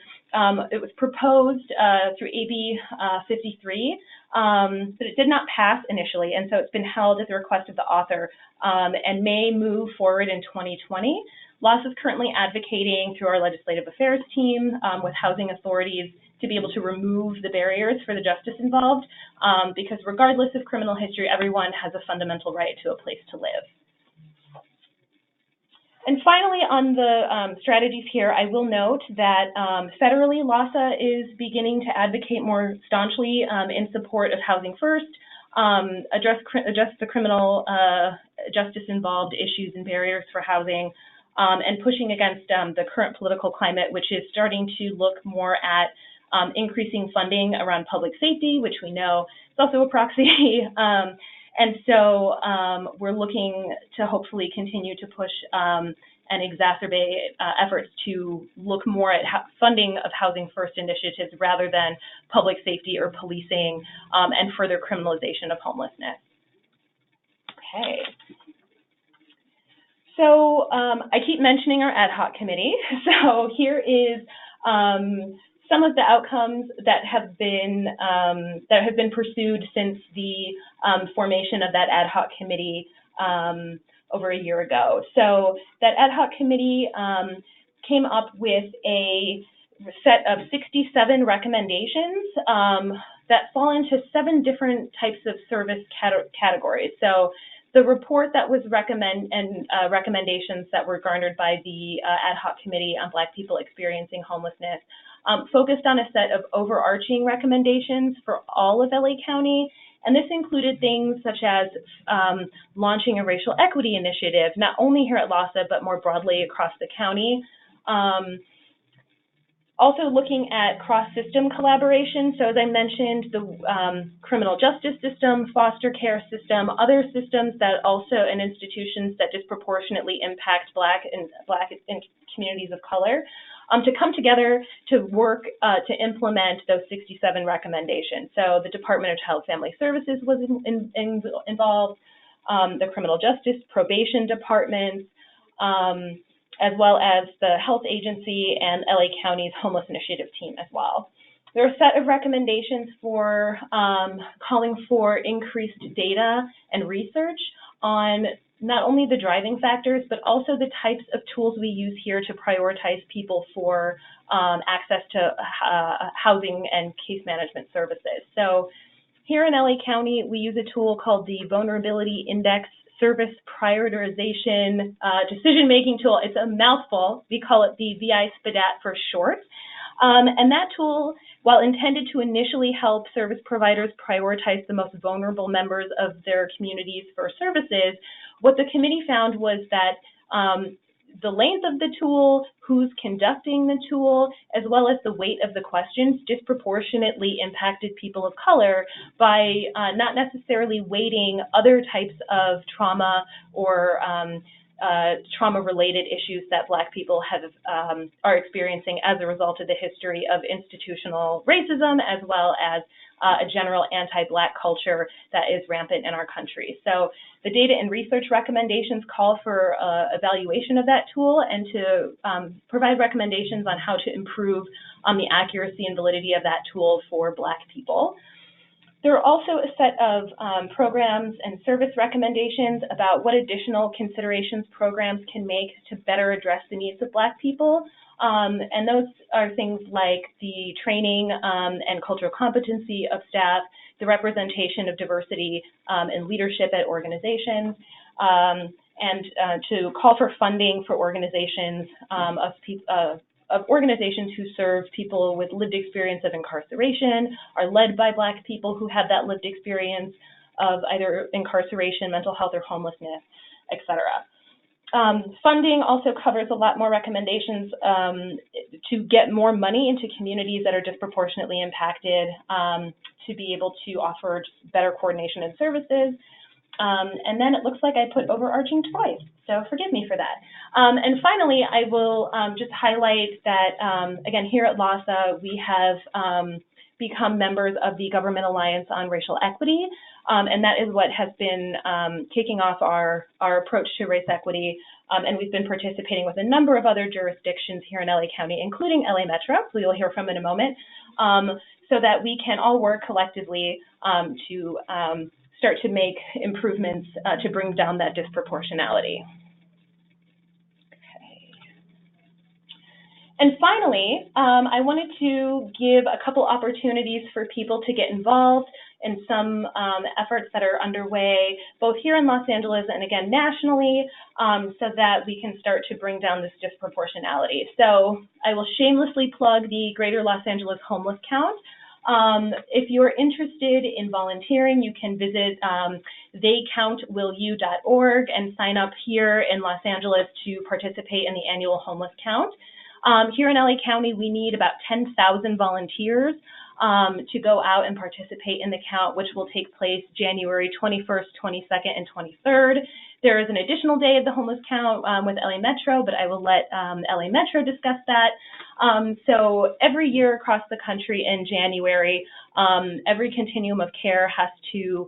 it was proposed through AB 53, but it did not pass initially, and so it's been held at the request of the author and may move forward in 2020. LAS is currently advocating through our legislative affairs team with housing authorities to be able to remove the barriers for the justice involved, because regardless of criminal history, everyone has a fundamental right to a place to live. And finally, on the strategies here, I will note that federally, LASA is beginning to advocate more staunchly in support of Housing First, address the criminal justice-involved issues and barriers for housing, and pushing against the current political climate, which is starting to look more at increasing funding around public safety, which we know is also a proxy. And so we're looking to hopefully continue to push and exacerbate efforts to look more at funding of Housing First initiatives rather than public safety or policing and further criminalization of homelessness. Okay. So I keep mentioning our ad hoc committee. So here is some of the outcomes that have been pursued since the formation of that ad hoc committee over a year ago. So that ad hoc committee came up with a set of 67 recommendations that fall into 7 different types of service categories. So the report that was recommendations that were garnered by the ad hoc committee on Black people experiencing homelessness focused on a set of overarching recommendations for all of LA County. And this included things such as launching a racial equity initiative, not only here at LASA, but more broadly across the county. Also looking at cross-system collaboration. So as I mentioned, the criminal justice system, foster care system, other systems that also, and institutions that disproportionately impact Black and communities of color, to come together to work to implement those 67 recommendations. So the Department of Child Family Services was involved, the criminal justice probation departments, as well as the health agency and LA County's homeless initiative team as well. There are a set of recommendations for calling for increased data and research on not only the driving factors, but also the types of tools we use here to prioritize people for access to housing and case management services. So here in LA County, we use a tool called the Vulnerability Index Service Prioritization Decision-Making Tool. It's a mouthful. We call it the VI-SPDAT for short. And that tool, while intended to initially help service providers prioritize the most vulnerable members of their communities for services, what the committee found was that the length of the tool, who's conducting the tool, as well as the weight of the questions disproportionately impacted people of color by not necessarily weighting other types of trauma or trauma-related issues that Black people are experiencing as a result of the history of institutional racism, as well as a general anti-Black culture that is rampant in our country. So the data and research recommendations call for evaluation of that tool and to provide recommendations on how to improve on the accuracy and validity of that tool for Black people. There are also a set of programs and service recommendations about what additional considerations programs can make to better address the needs of Black people. And those are things like the training and cultural competency of staff, the representation of diversity and leadership at organizations, and to call for funding for organizations of organizations who serve people with lived experience of incarceration, are led by Black people who have that lived experience of either incarceration, mental health, or homelessness, et cetera. Funding also covers a lot more recommendations to get more money into communities that are disproportionately impacted to be able to offer better coordination and services. And then it looks like I put overarching twice, so forgive me for that. And finally, I will just highlight that, again, here at LASA, we have become members of the Government Alliance on Racial Equity, and that is what has been kicking off our approach to race equity, and we've been participating with a number of other jurisdictions here in LA County, including LA Metro, who you'll hear from in a moment, so that we can all work collectively to start to make improvements to bring down that disproportionality. And finally, I wanted to give a couple opportunities for people to get involved in some efforts that are underway, both here in Los Angeles and again nationally, so that we can start to bring down this disproportionality. So I will shamelessly plug the Greater Los Angeles Homeless Count. If you're interested in volunteering, you can visit theycountwillyou.org and sign up here in Los Angeles to participate in the annual homeless count. Here in LA County, we need about 10,000 volunteers to go out and participate in the count, which will take place January 21st, 22nd, and 23rd. There is an additional day of the homeless count with LA Metro, but I will let LA Metro discuss that. So every year across the country in January, every continuum of care has to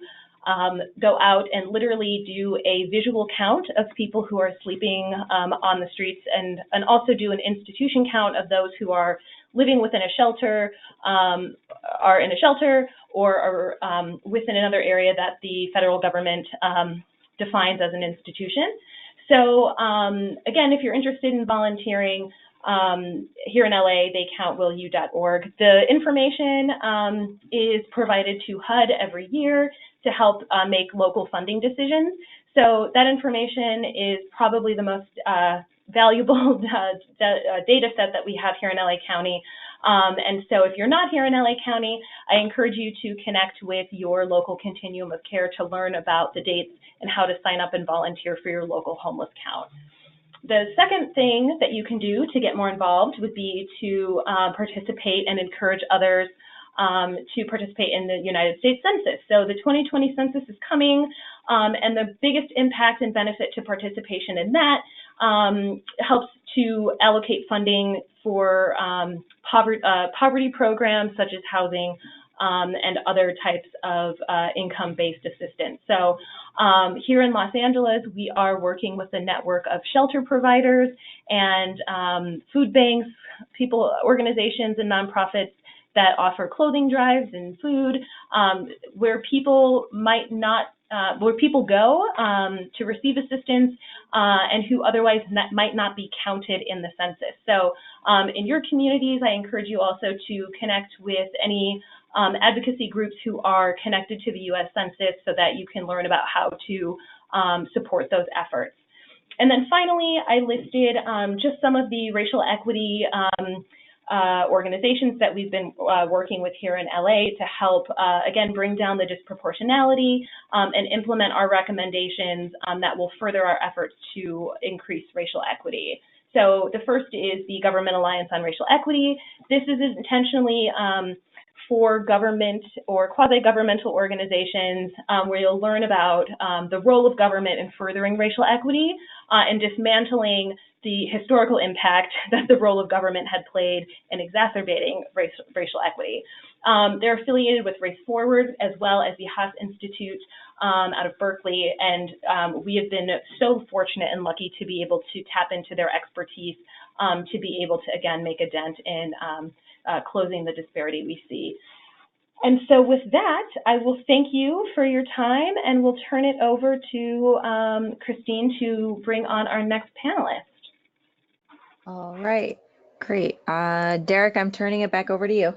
go out and literally do a visual count of people who are sleeping on the streets, and also do an institution count of those who are living within a shelter, are in a shelter, or are within another area that the federal government defines as an institution. So again, if you're interested in volunteering, here in LA, theycountwillyou.org. The information is provided to HUD every year to help make local funding decisions. So that information is probably the most valuable data set that we have here in LA County. And so if you're not here in LA County, I encourage you to connect with your local continuum of care to learn about the dates and how to sign up and volunteer for your local homeless count. The second thing that you can do to get more involved would be to participate and encourage others to participate in the United States Census. So the 2020 census is coming, and the biggest impact and benefit to participation in that helps to allocate funding for poverty programs such as housing and other types of income-based assistance. So here in Los Angeles, we are working with a network of shelter providers and food banks, organizations, and nonprofits that offer clothing drives and food, where people go to receive assistance and who otherwise might not be counted in the census. So in your communities, I encourage you also to connect with any advocacy groups who are connected to the U.S. Census so that you can learn about how to support those efforts. And then finally, I listed just some of the racial equity organizations that we've been working with here in LA to help, again, bring down the disproportionality and implement our recommendations that will further our efforts to increase racial equity. So the first is the Government Alliance on Racial Equity. This is intentionally for government or quasi-governmental organizations where you'll learn about the role of government in furthering racial equity and dismantling the historical impact that the role of government had played in exacerbating racial equity. They're affiliated with Race Forward as well as the Haas Institute out of Berkeley, and we have been so fortunate and lucky to be able to tap into their expertise to be able to, again, make a dent in closing the disparity we see. And so with that, I will thank you for your time, and we'll turn it over to Christine to bring on our next panelist. All right, great. Derek, I'm turning it back over to you.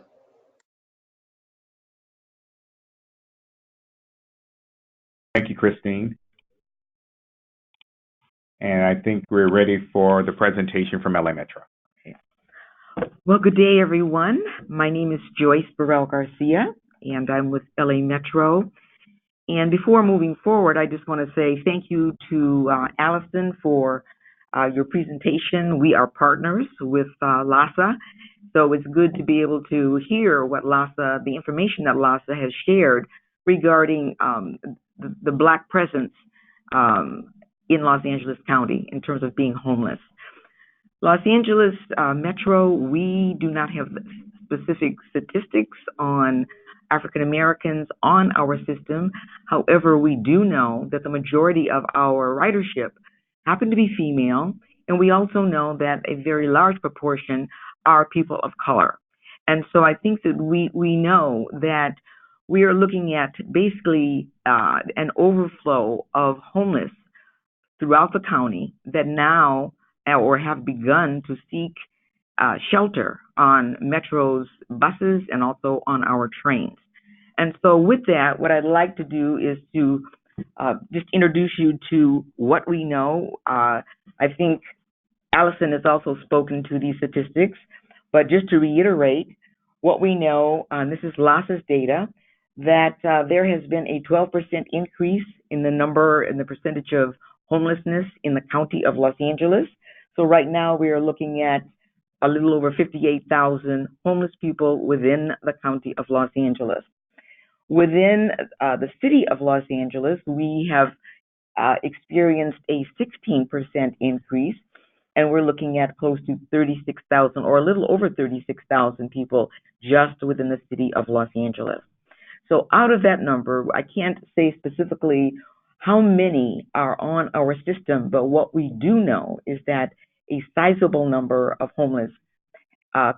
Thank you, Christine. And I think we're ready for the presentation from LA Metro. Well, good day, everyone. My name is Joyce Burrell Garcia, and I'm with LA Metro. And before moving forward, I just want to say thank you to Allison for your presentation. We are partners with LASA, so it's good to be able to hear what LASA, the information that LASA has shared regarding the Black presence in Los Angeles County in terms of being homeless. Los Angeles Metro, we do not have specific statistics on African Americans on our system. However, we do know that the majority of our ridership happen to be female, and we also know that a very large proportion are people of color. And so I think that we know that we are looking at basically an overflow of homeless throughout the county that now or have begun to seek shelter on Metro's buses and also on our trains. And so with that, what I'd like to do is to just introduce you to what we know. I think Allison has also spoken to these statistics, but just to reiterate what we know, this is LASA's data, that there has been a 12% increase in the number and the percentage of homelessness in the county of Los Angeles. So right now we are looking at a little over 58,000 homeless people within the county of Los Angeles. Within the city of Los Angeles, we have experienced a 16% increase, and we're looking at close to 36,000 or a little over 36,000 people just within the city of Los Angeles. So out of that number, I can't say specifically how many are on our system, but what we do know is that a sizable number of homeless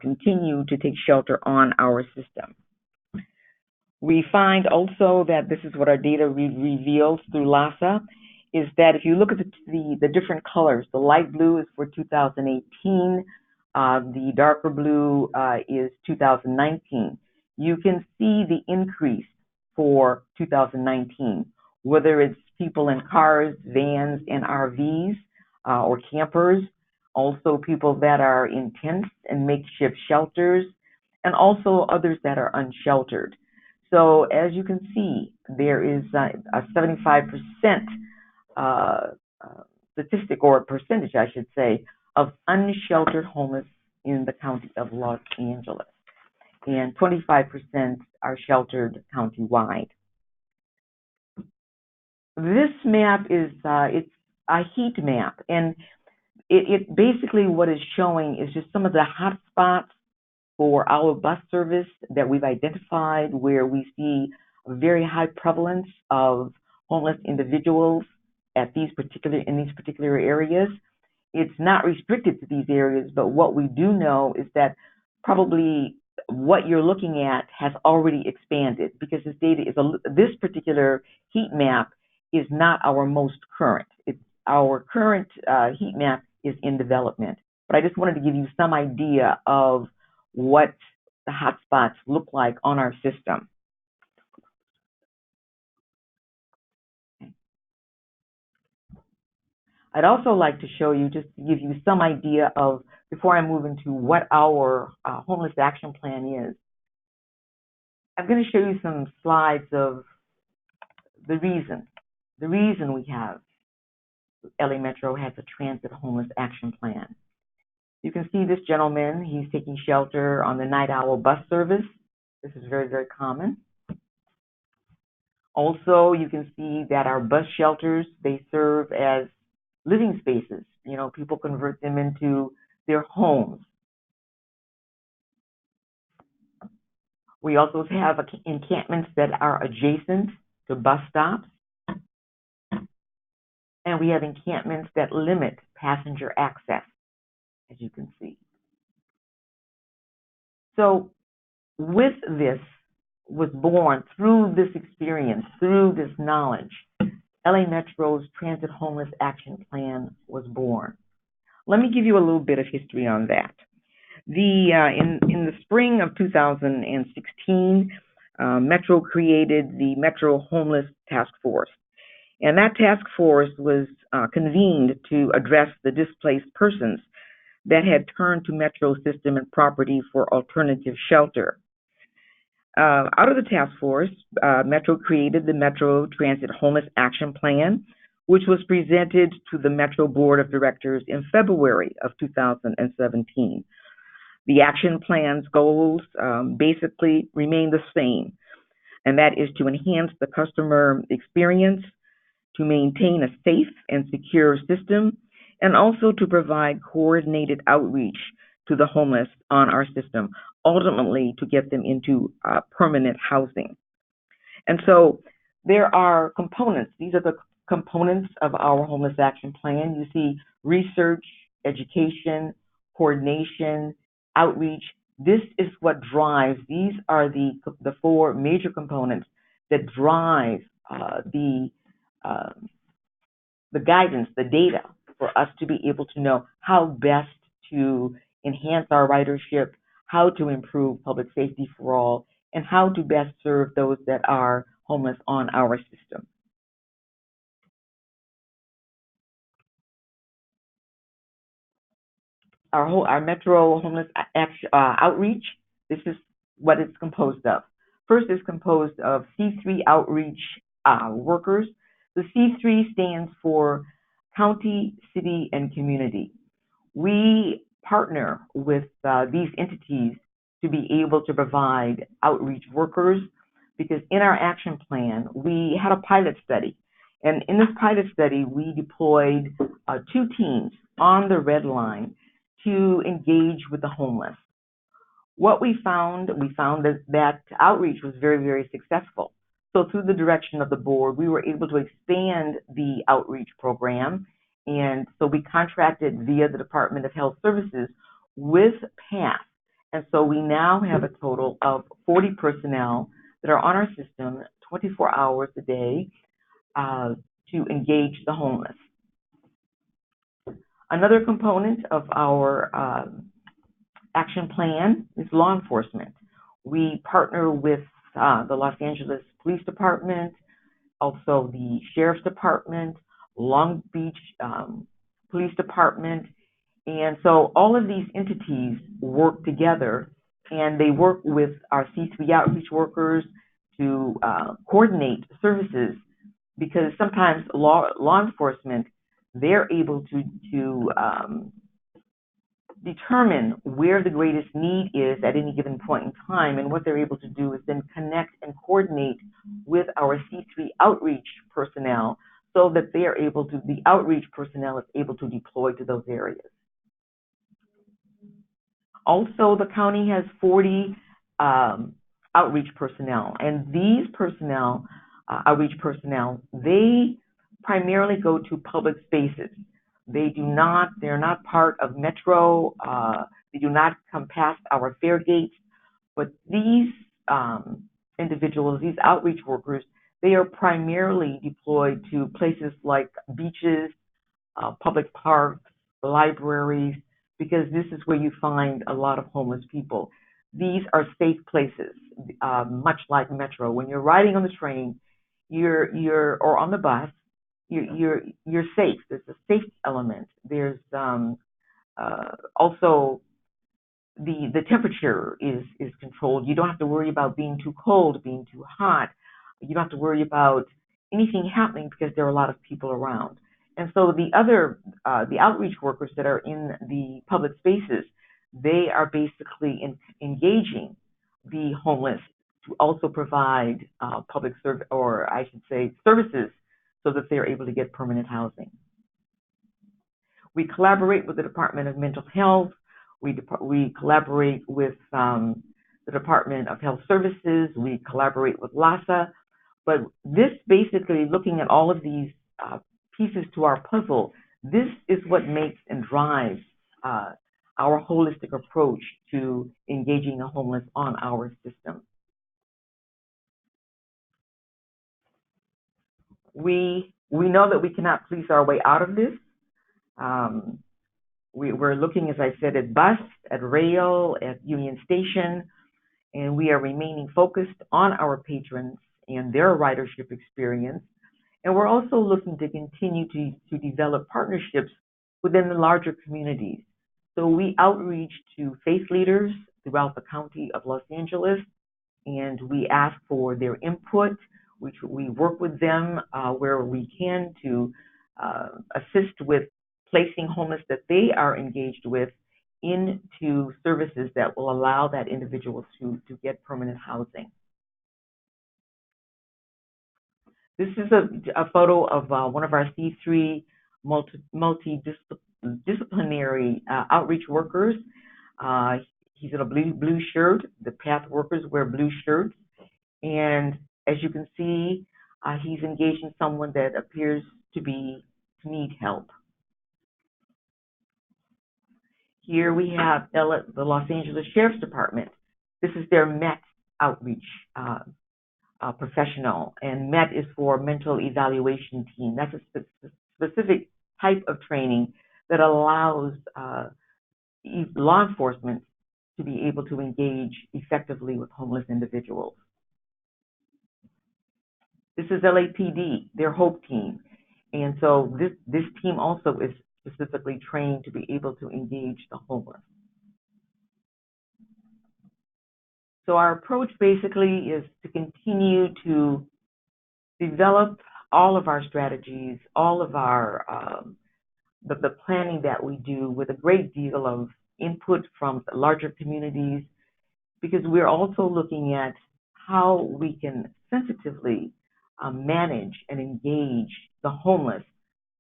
continue to take shelter on our system. We find also that this is what our data reveals through LASA, is that if you look at the different colors, the light blue is for 2018, the darker blue is 2019. You can see the increase for 2019, whether it's people in cars, vans, and RVs, or campers, also people that are in tents and makeshift shelters, and also others that are unsheltered. So as you can see, there is a 75% statistic, or percentage, I should say, of unsheltered homeless in the county of Los Angeles. And 25% are sheltered countywide. This map is it's a heat map, and it basically what it's showing is just some of the hot spots for our bus service that we've identified where we see a very high prevalence of homeless individuals in these particular areas. It's not restricted to these areas, but what we do know is that probably what you're looking at has already expanded, because this data is this particular heat map is not our most current. Our current heat map is in development. But I just wanted to give you some idea of what the hotspots look like on our system. I'd also like to show you, just to give you some idea of, before I move into what our homeless action plan is, I'm going to show you some slides of the reason we have LA Metro has a transit homeless action plan. You can see this gentleman, he's taking shelter on the Night Owl bus service. This is very, very common. Also, you can see that our bus shelters, they serve as living spaces. You know, people convert them into their homes. We also have encampments that are adjacent to bus stops. And we have encampments that limit passenger access, as you can see. So with this was born, through this experience, through this knowledge, LA Metro's Transit Homeless Action Plan was born. Let me give you a little bit of history on that. In the spring of 2016, Metro created the Metro Homeless Task Force. And that task force was convened to address the displaced persons that had turned to Metro system and property for alternative shelter. Out of the task force, Metro created the Metro Transit Homeless Action Plan, which was presented to the Metro Board of Directors in February of 2017. The action plan's goals basically remain the same, and that is to enhance the customer experience, to maintain a safe and secure system, and also to provide coordinated outreach to the homeless on our system, ultimately to get them into permanent housing. And so there are components. These are the components of our homeless action plan. You see research, education, coordination, outreach. This is what drives, these are the four major components that drive the guidance, the data, for us to be able to know how best to enhance our ridership, how to improve public safety for all, and how to best serve those that are homeless on our system. Our Metro Homeless Outreach, this is what it's composed of. First, it's composed of C3 outreach workers. The C3 stands for county, city, and community. We partner with these entities to be able to provide outreach workers, because in our action plan, we had a pilot study. And in this pilot study, we deployed 2 teams on the red line to engage with the homeless. What we found that outreach was very, very successful. So through the direction of the board, we were able to expand the outreach program. And so we contracted via the Department of Health Services with PATH. And so we now have a total of 40 personnel that are on our system 24 hours a day to engage the homeless. Another component of our action plan is law enforcement. We partner with the Los Angeles Police Department, also the Sheriff's Department, Long Beach Police Department. And so all of these entities work together, and they work with our C3 outreach workers to coordinate services, because sometimes law enforcement they're able to determine where the greatest need is at any given point in time, and what they're able to do is then connect and coordinate with our C3 outreach personnel so that they are able to, the outreach personnel is able to deploy to those areas. Also, the county has 40 outreach personnel, and these personnel, outreach personnel, they primarily go to public spaces. They're not part of Metro, they do not come past our fare gates, but these individuals, these outreach workers, they are primarily deployed to places like beaches, public parks, libraries, because this is where you find a lot of homeless people. These are safe places, much like Metro. When you're riding on the train, or on the bus, you're safe. There's a safety element. There's also the temperature is controlled. You don't have to worry about being too cold, being too hot. You don't have to worry about anything happening because there are a lot of people around. And so the outreach workers that are in the public spaces, they are basically engaging the homeless to also provide public service, or I should say services, so that they're able to get permanent housing. We collaborate with the Department of Mental Health. We collaborate with the Department of Health Services. We collaborate with LASA. But this basically, looking at all of these pieces to our puzzle, this is what makes and drives our holistic approach to engaging the homeless on our system. We know that we cannot police our way out of this. We're looking, as I said, at bus, at rail, at Union Station, and we are remaining focused on our patrons and their ridership experience. And we're also looking to continue to develop partnerships within the larger communities. So we outreach to faith leaders throughout the county of Los Angeles, and we ask for their input. We work with them where we can to assist with placing homeless that they are engaged with into services that will allow that individual to get permanent housing. This is a photo of one of our C3 multidisciplinary outreach workers. He's in a blue shirt. The PATH workers wear blue shirts. And as you can see, he's engaging someone that appears to need help. Here we have the Los Angeles Sheriff's Department. This is their MET outreach professional, and MET is for Mental Evaluation Team. That's a specific type of training that allows law enforcement to be able to engage effectively with homeless individuals. This is LAPD, their HOPE team. And so this team also is specifically trained to be able to engage the homeless. So our approach basically is to continue to develop all of our strategies, all of our the planning that we do with a great deal of input from the larger communities, because we're also looking at how we can sensitively manage and engage the homeless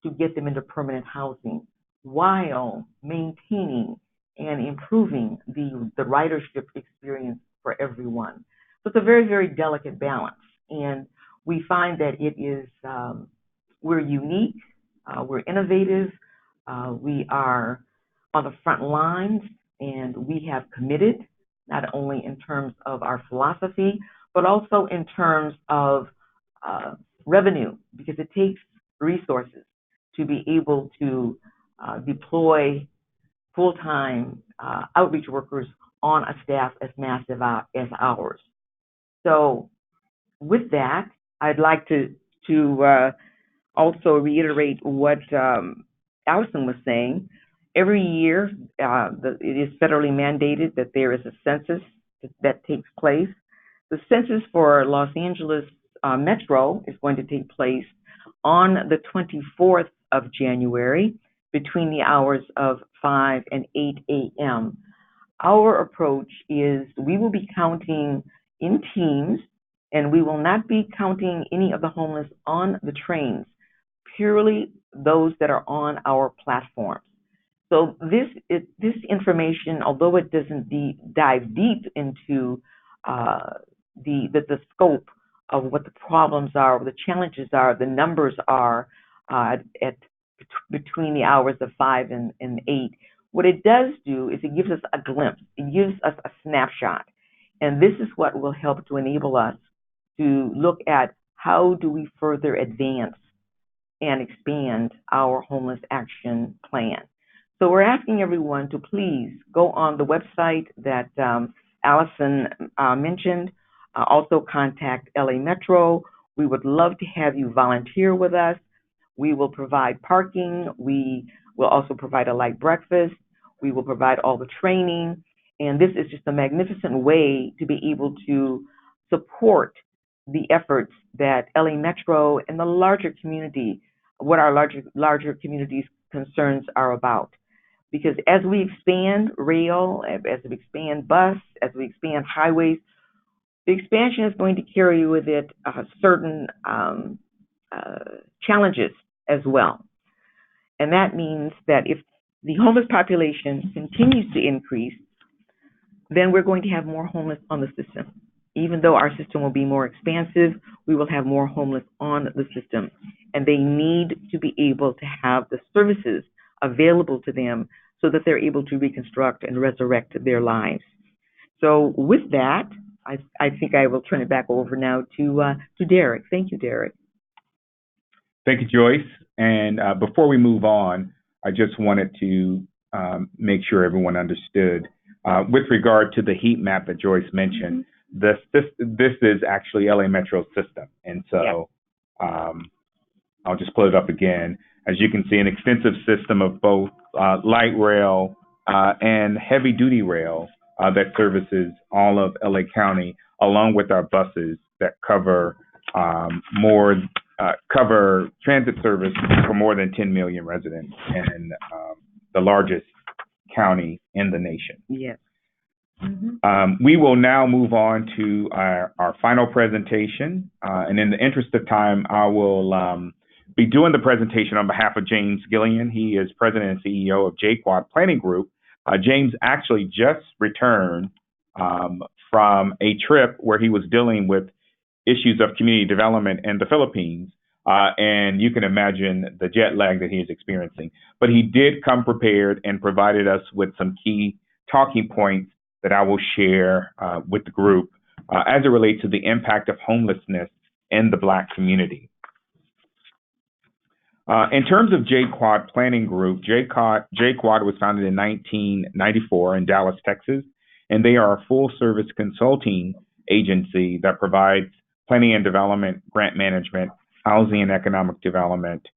to get them into permanent housing while maintaining and improving the ridership experience for everyone. So it's a very, very delicate balance. And we find that it is, we're unique, we're innovative, we are on the front lines, and we have committed, not only in terms of our philosophy, but also in terms of revenue, because it takes resources to be able to deploy full-time outreach workers on a staff as massive as ours. So with that, I'd like to also reiterate what Allison was saying. Every year, it is federally mandated that there is a census that takes place. The census for Los Angeles Metro is going to take place on the 24th of January between the hours of 5 and 8 a.m. Our approach is we will be counting in teams, and we will not be counting any of the homeless on the trains, purely those that are on our platforms. So this information, although it doesn't dive deep into the scope of what the problems are, what the challenges are, the numbers are between the hours of 5 and 8, what it does do is it gives us a glimpse, it gives us a snapshot. And this is what will help to enable us to look at how do we further advance and expand our homeless action plan. So we're asking everyone to please go on the website that Allison mentioned. Also contact LA Metro. We would love to have you volunteer with us. We will provide parking. We will also provide a light breakfast. We will provide all the training. And this is just a magnificent way to be able to support the efforts that LA Metro and the larger community, what our larger community's concerns are about. Because as we expand rail, as we expand bus, as we expand highways, the expansion is going to carry with it certain challenges as well. And that means that if the homeless population continues to increase, then we're going to have more homeless on the system. Even though our system will be more expansive, we will have more homeless on the system. And they need to be able to have the services available to them so that they're able to reconstruct and resurrect their lives. So with that, I think I will turn it back over now to Derek. Thank you, Derek. Thank you, Joyce. And before we move on, I just wanted to make sure everyone understood. With regard to the heat map that Joyce mentioned, this is actually LA Metro's system. And so I'll just pull it up again. As you can see, an extensive system of both light rail and heavy duty rail that services all of LA County, along with our buses that cover transit service for more than 10 million residents and the largest county in the nation. Yes. We will now move on to our final presentation. And in the interest of time, I will be doing the presentation on behalf of James Gillian. He is president and CEO of JQuad Planning Group. James actually just returned from a trip where he was dealing with issues of community development in the Philippines. And you can imagine the jet lag that he is experiencing. But he did come prepared and provided us with some key talking points that I will share with the group as it relates to the impact of homelessness in the Black community. In terms of JQuad Planning Group, JQuad was founded in 1994 in Dallas, Texas, and they are a full-service consulting agency that provides planning and development, grant management, housing and economic development,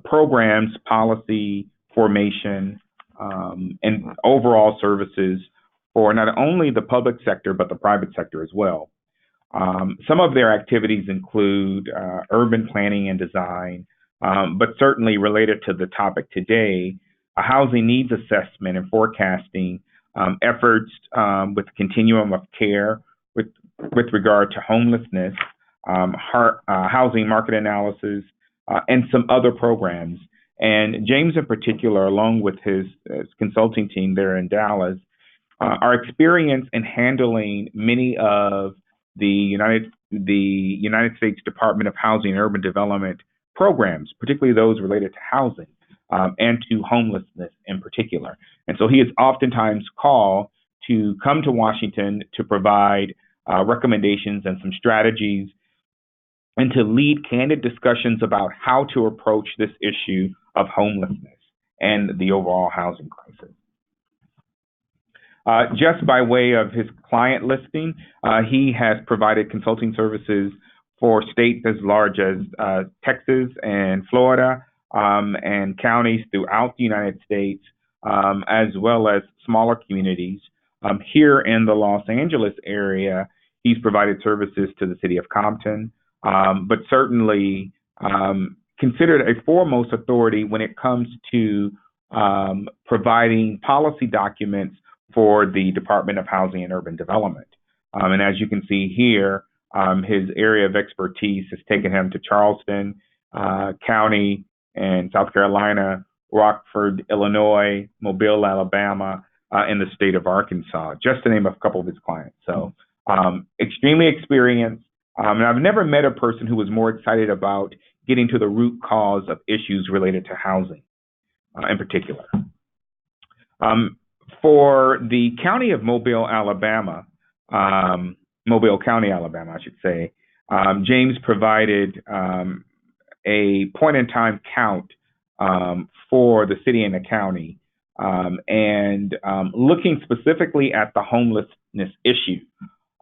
programs, policy, formation, and overall services for not only the public sector, but the private sector as well. Some of their activities include urban planning and design, but certainly related to the topic today, a housing needs assessment and forecasting, efforts with continuum of care with regard to homelessness, housing market analysis, and some other programs. And James in particular, along with his consulting team there in Dallas, are experienced in handling many of the United States Department of Housing and Urban Development programs, particularly those related to housing and to homelessness in particular. And so he is oftentimes called to come to Washington to provide recommendations and some strategies and to lead candid discussions about how to approach this issue of homelessness and the overall housing crisis. Just by way of his client listing, he has provided consulting services for states as large as Texas and Florida and counties throughout the United States, as well as smaller communities. Here in the Los Angeles area, he's provided services to the city of Compton, but certainly considered a foremost authority when it comes to providing policy documents for the Department of Housing and Urban Development. And as you can see here, his area of expertise has taken him to Charleston County in South Carolina, Rockford, Illinois, Mobile, Alabama, and the state of Arkansas, just to name a couple of his clients. So extremely experienced. And I've never met a person who was more excited about getting to the root cause of issues related to housing in particular. For the county of Mobile, Alabama, Mobile County, Alabama, I should say, James provided a point-in-time count for the city and the county, and looking specifically at the homelessness issue.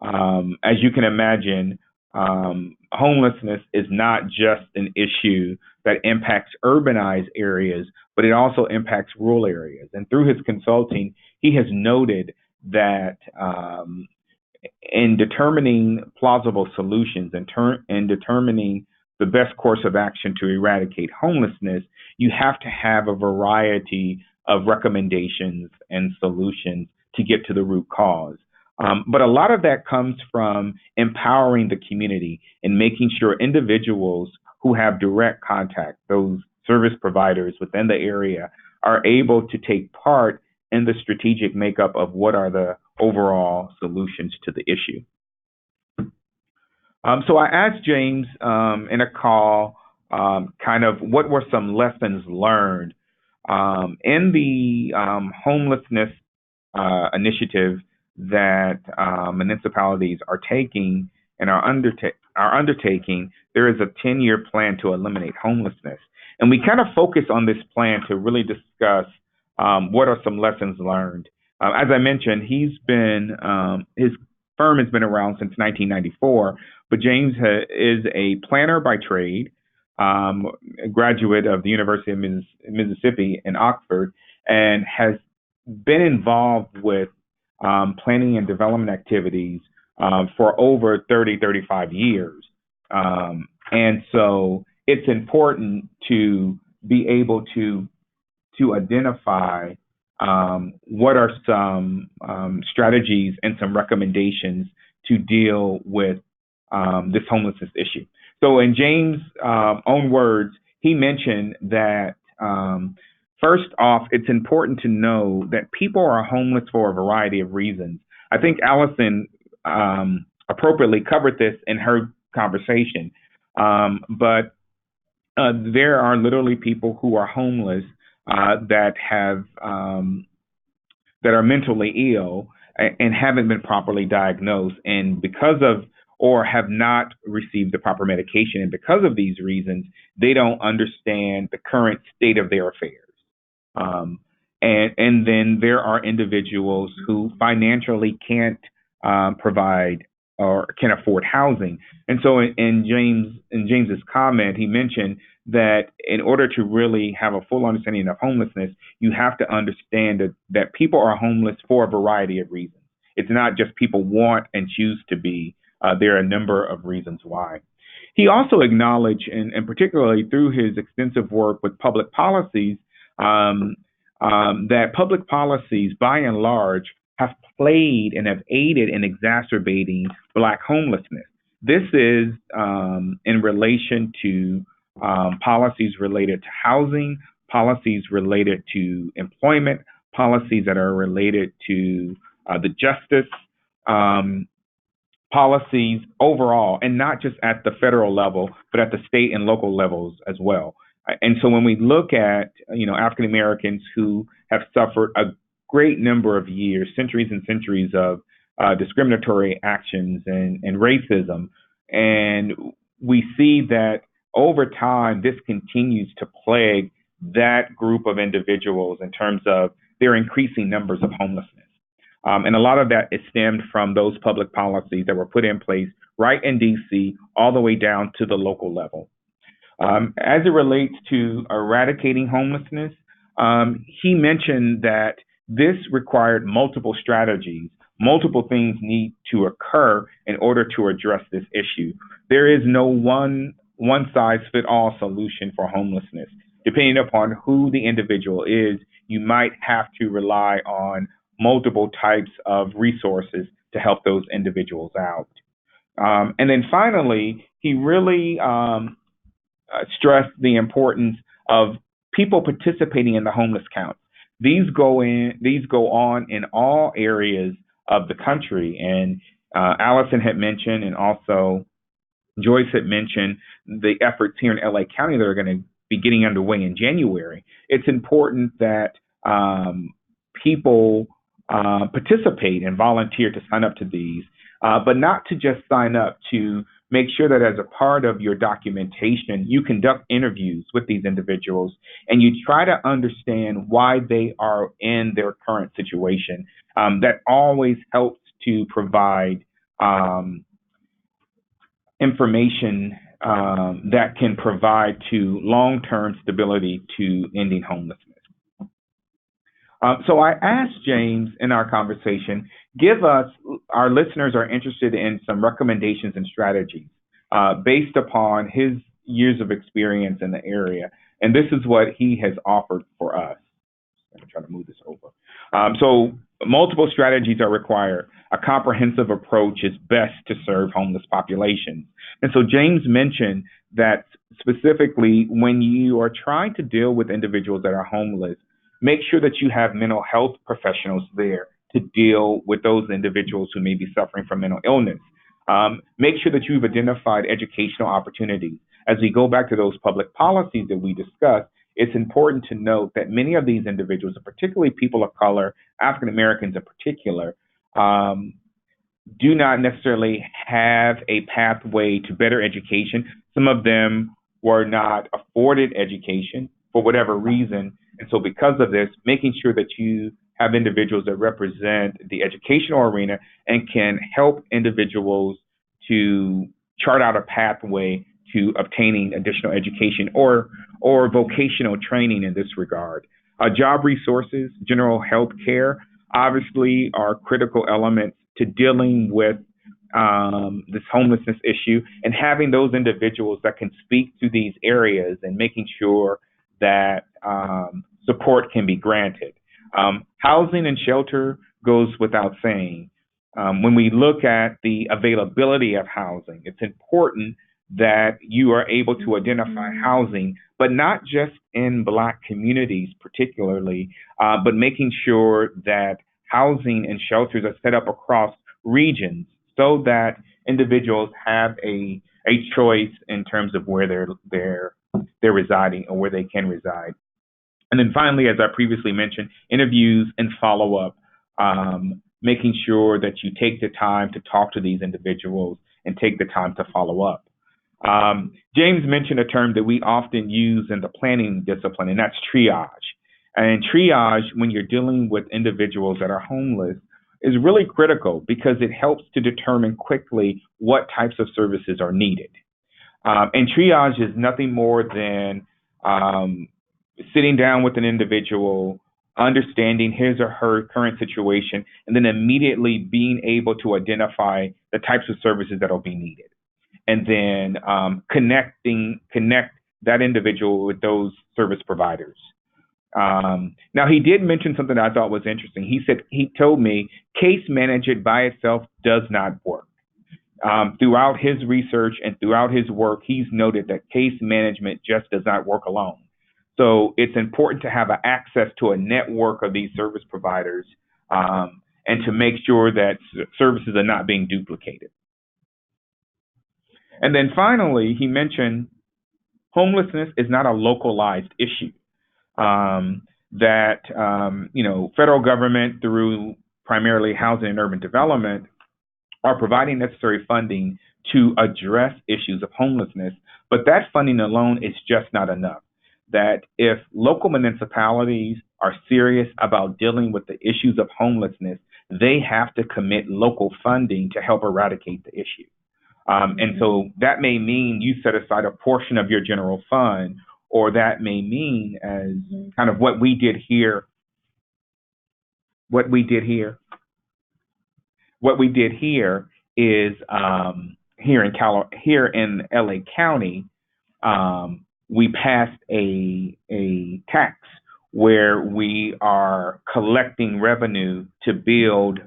As you can imagine, homelessness is not just an issue that impacts urbanized areas, but it also impacts rural areas. And through his consulting, he has noted that in determining plausible solutions and determining the best course of action to eradicate homelessness, you have to have a variety of recommendations and solutions to get to the root cause. But a lot of that comes from empowering the community and making sure individuals who have direct contact, those service providers within the area, are able to take part in the strategic makeup of what are the overall solutions to the issue. So I asked James in a call kind of what were some lessons learned in the homelessness initiative that municipalities are taking and are undertaking. There is a 10-year plan to eliminate homelessness. And we kind of focus on this plan to really discuss what are some lessons learned. As I mentioned, his firm has been around since 1994, but James is a planner by trade, a graduate of the University of Mississippi in Oxford, and has been involved with planning and development activities for over 35 years. And so it's important to be able to identify what are some strategies and some recommendations to deal with this homelessness issue. So in James' own words, he mentioned that first off, it's important to know that people are homeless for a variety of reasons. I think Allison appropriately covered this in her conversation, but there are literally people who are homeless that are mentally ill and haven't been properly diagnosed, and because of or have not received the proper medication, and because of these reasons, they don't understand the current state of their affairs. And then there are individuals who financially can't provide or can afford housing. And so in James's comment, he mentioned that in order to really have a full understanding of homelessness, you have to understand that people are homeless for a variety of reasons. It's not just people want and choose to be. There are a number of reasons why. He also acknowledged, and particularly through his extensive work with public policies, that public policies, by and large, have played and have aided in exacerbating Black homelessness. This is in relation to policies related to housing, policies related to employment, policies that are related to the justice, policies overall, and not just at the federal level, but at the state and local levels as well. And so when we look at, African Americans who have suffered a great number of years, centuries and centuries of discriminatory actions and racism, and we see that over time, this continues to plague that group of individuals in terms of their increasing numbers of homelessness. And a lot of that is stemmed from those public policies that were put in place right in DC all the way down to the local level. As it relates to eradicating homelessness, he mentioned that this required multiple strategies. Multiple things need to occur in order to address this issue. There is no one one-size-fit-all solution for homelessness. Depending upon who the individual is, you might have to rely on multiple types of resources to help those individuals out. And then finally, he really stressed the importance of people participating in the homeless counts. These go on in all areas of the country, and Allison had mentioned, and also Joyce had mentioned the efforts here in LA County that are going to be getting underway in January. It's important that people participate and volunteer to sign up to these, but not to just sign up, to make sure that as a part of your documentation, you conduct interviews with these individuals and you try to understand why they are in their current situation. That always helps to provide information that can provide to long-term stability to ending homelessness. So I asked James in our conversation, our listeners are interested in some recommendations and strategies based upon his years of experience in the area. And this is what he has offered for us. I'm going to try to move this over. So multiple strategies are required. A comprehensive approach is best to serve homeless populations. And so James mentioned that specifically when you are trying to deal with individuals that are homeless, make sure that you have mental health professionals there to deal with those individuals who may be suffering from mental illness. Make sure that you've identified educational opportunities. As we go back to those public policies that we discussed, it's important to note that many of these individuals, particularly people of color, African Americans in particular, do not necessarily have a pathway to better education. Some of them were not afforded education for whatever reason. And so because of this, making sure that you have individuals that represent the educational arena and can help individuals to chart out a pathway to obtaining additional education or vocational training in this regard. Job resources, general health care, obviously are critical elements to dealing with this homelessness issue, and having those individuals that can speak to these areas and making sure that support can be granted. Housing and shelter goes without saying. When we look at the availability of housing, it's important that you are able to identify housing, but not just in Black communities particularly, but making sure that housing and shelters are set up across regions so that individuals have a choice in terms of where they're residing or where they can reside. And then finally, as I previously mentioned, interviews and follow-up, making sure that you take the time to talk to these individuals and take the time to follow up. James mentioned a term that we often use in the planning discipline, and that's triage. And triage, when you're dealing with individuals that are homeless, is really critical because it helps to determine quickly what types of services are needed. And triage is nothing more than sitting down with an individual, understanding his or her current situation, and then immediately being able to identify the types of services that will be needed. And then connect that individual with those service providers. Now, he did mention something that I thought was interesting. He told me case management by itself does not work. Throughout his research and throughout his work, he's noted that case management just does not work alone. So it's important to have access to a network of these service providers and to make sure that services are not being duplicated. And then finally, he mentioned homelessness is not a localized issue. Federal government through primarily housing and urban development are providing necessary funding to address issues of homelessness, but that funding alone is just not enough. That if local municipalities are serious about dealing with the issues of homelessness, they have to commit local funding to help eradicate the issue. And so that may mean you set aside a portion of your general fund, or that may mean as kind of what we did here. What we did here is here in LA County, we passed a tax where we are collecting revenue to build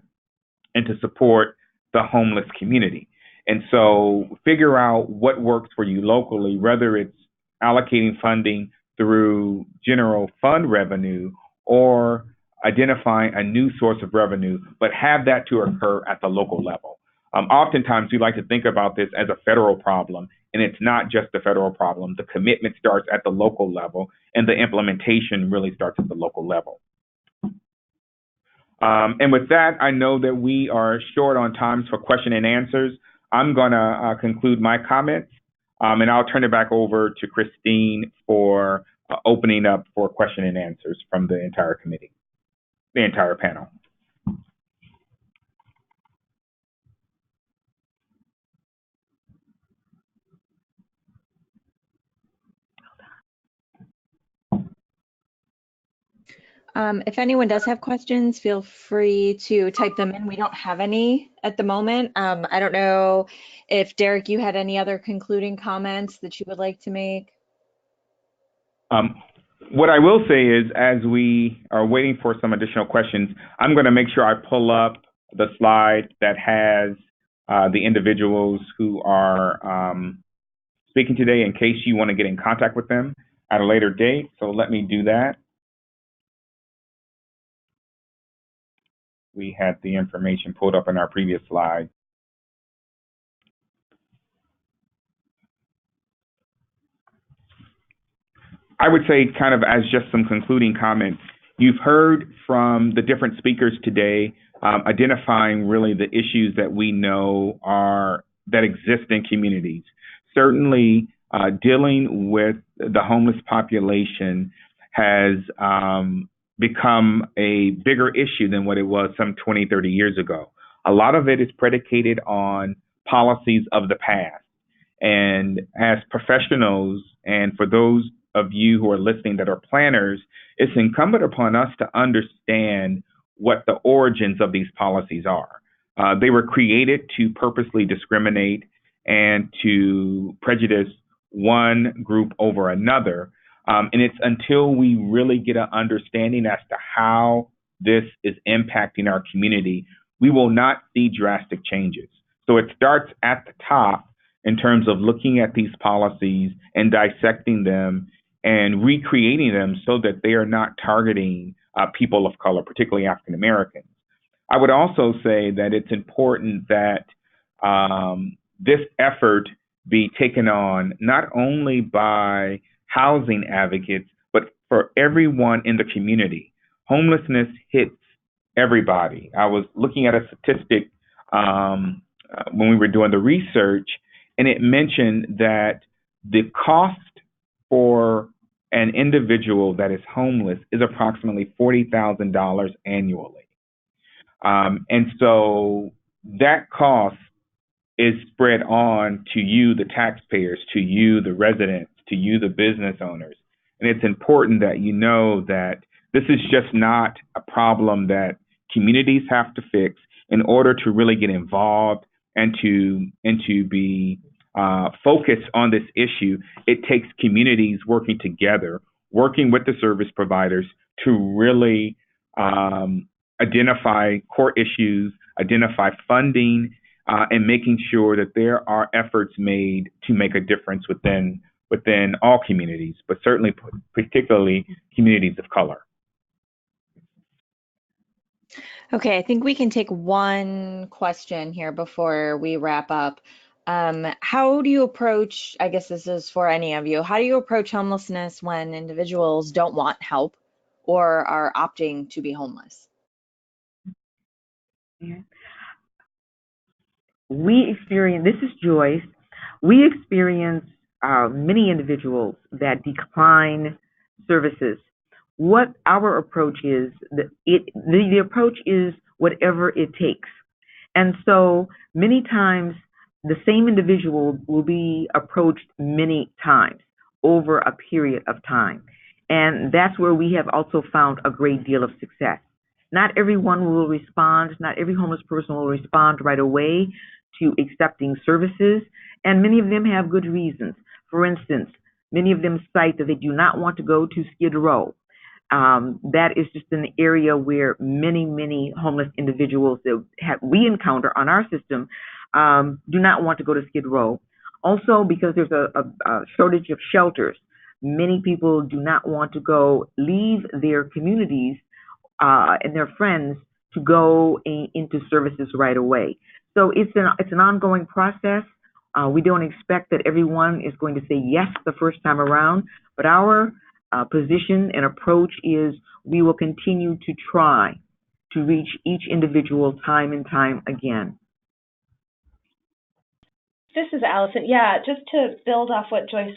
and to support the homeless community. And so figure out what works for you locally, whether it's allocating funding through general fund revenue or identifying a new source of revenue, but have that to occur at the local level. Oftentimes, we like to think about this as a federal problem, and it's not just a federal problem. The commitment starts at the local level, and the implementation really starts at the local level. And with that, I know that we are short on times for question and answers. I'm going to conclude my comments, and I'll turn it back over to Christine for opening up for question and answers from the entire committee, the entire panel. If anyone does have questions, feel free to type them in. We don't have any at the moment. I don't know if Derek, you had any other concluding comments that you would like to make? What I will say is, as we are waiting for some additional questions, I'm going to make sure I pull up the slide that has the individuals who are speaking today in case you want to get in contact with them at a later date. So let me do that. We had the information pulled up in our previous slide. I would say, kind of as just some concluding comments, you've heard from the different speakers today identifying really the issues that we know that exist in communities. Certainly, dealing with the homeless population has become a bigger issue than what it was some 20, 30 years ago. A lot of it is predicated on policies of the past. And as professionals, and for those of you who are listening that are planners, it's incumbent upon us to understand what the origins of these policies are. They were created to purposely discriminate and to prejudice one group over another. And it's until we really get an understanding as to how this is impacting our community, we will not see drastic changes. So it starts at the top in terms of looking at these policies and dissecting them and recreating them so that they are not targeting people of color, particularly African Americans. I would also say that it's important that this effort be taken on not only by housing advocates, but for everyone in the community. Homelessness hits everybody. I was looking at a statistic when we were doing the research, and it mentioned that the cost for an individual that is homeless is approximately $40,000 annually. And so that cost is spread on to you, the taxpayers, to you, the residents, to you, the business owners. And it's important that you know that this is just not a problem that communities have to fix in order to really get involved and to be focused on this issue. It takes communities working together, working with the service providers to really identify core issues, identify funding, and making sure that there are efforts made to make a difference within all communities, but certainly particularly communities of color. Okay, I think we can take one question here before we wrap up. How do you approach, I guess this is for any of you, how do you approach homelessness when individuals don't want help or are opting to be homeless? This is Joyce, we experience many individuals that decline services. What our approach is, the approach is whatever it takes. And so many times the same individual will be approached many times over a period of time. And that's where we have also found a great deal of success. Not everyone will respond, not every homeless person will respond right away to accepting services, and many of them have good reasons. For instance, Many of them cite that they do not want to go to Skid Row. That is just an area where many homeless individuals that we encounter on our system do not want to go to Skid Row. Also, because there's a shortage of shelters, many people do not want to leave their communities and their friends to go into services right away. So it's an ongoing process. We don't expect that everyone is going to say yes the first time around, but our position and approach is we will continue to try to reach each individual time and time again. This is Allison. Yeah, just to build off what Joyce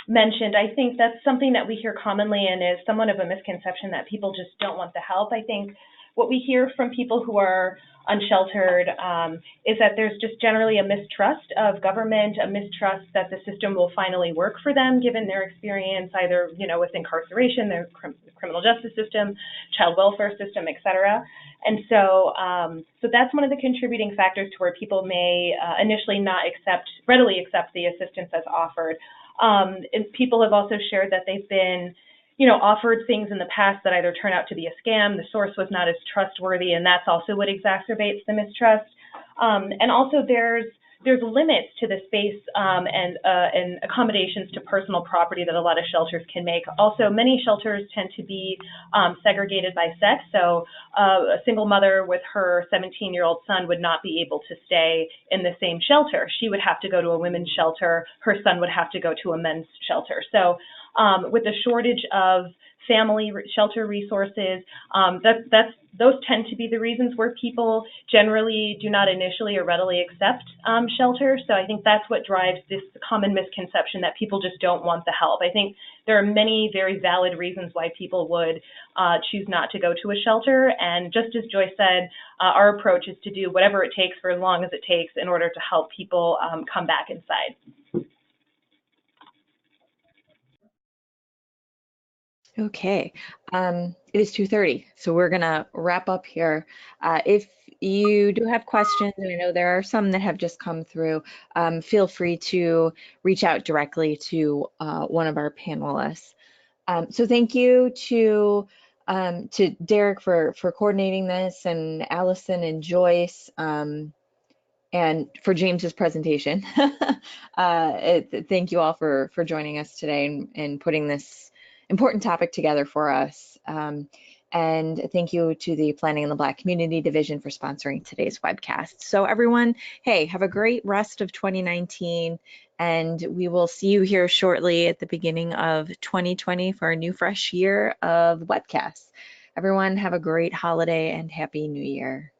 mentioned, I think that's something that we hear commonly and is somewhat of a misconception that people just don't want the help. I think what we hear from people who are unsheltered is that there's just generally a mistrust of government, a mistrust that the system will finally work for them given their experience either, with incarceration, their criminal justice system, child welfare system, et cetera. And so that's one of the contributing factors to where people may initially not readily accept the assistance that's offered. And people have also shared that they've been offered things in the past that either turn out to be a scam, the source was not as trustworthy, and that's also what exacerbates the mistrust. And also there's limits to the space and accommodations to personal property that a lot of shelters can make. Also, many shelters tend to be segregated by sex, so a single mother with her 17-year-old son would not be able to stay in the same shelter. She would have to go to a women's shelter. Her son would have to go to a men's shelter. So with the shortage of family shelter resources, those tend to be the reasons where people generally do not initially or readily accept shelter. So I think that's what drives this common misconception that people just don't want the help. I think there are many very valid reasons why people would choose not to go to a shelter. And just as Joyce said, our approach is to do whatever it takes for as long as it takes in order to help people come back inside. Okay, it is 2:30, so we're gonna wrap up here. If you do have questions, and I know there are some that have just come through, feel free to reach out directly to one of our panelists. So thank you to Derek for coordinating this, and Allison and Joyce, and for James's presentation. Thank you all for joining us today and putting this important topic together for us. And thank you to the Planning in the Black Community Division for sponsoring today's webcast. So everyone, hey, have a great rest of 2019, and we will see you here shortly at the beginning of 2020 for a new fresh year of webcasts. Everyone have a great holiday and Happy New Year.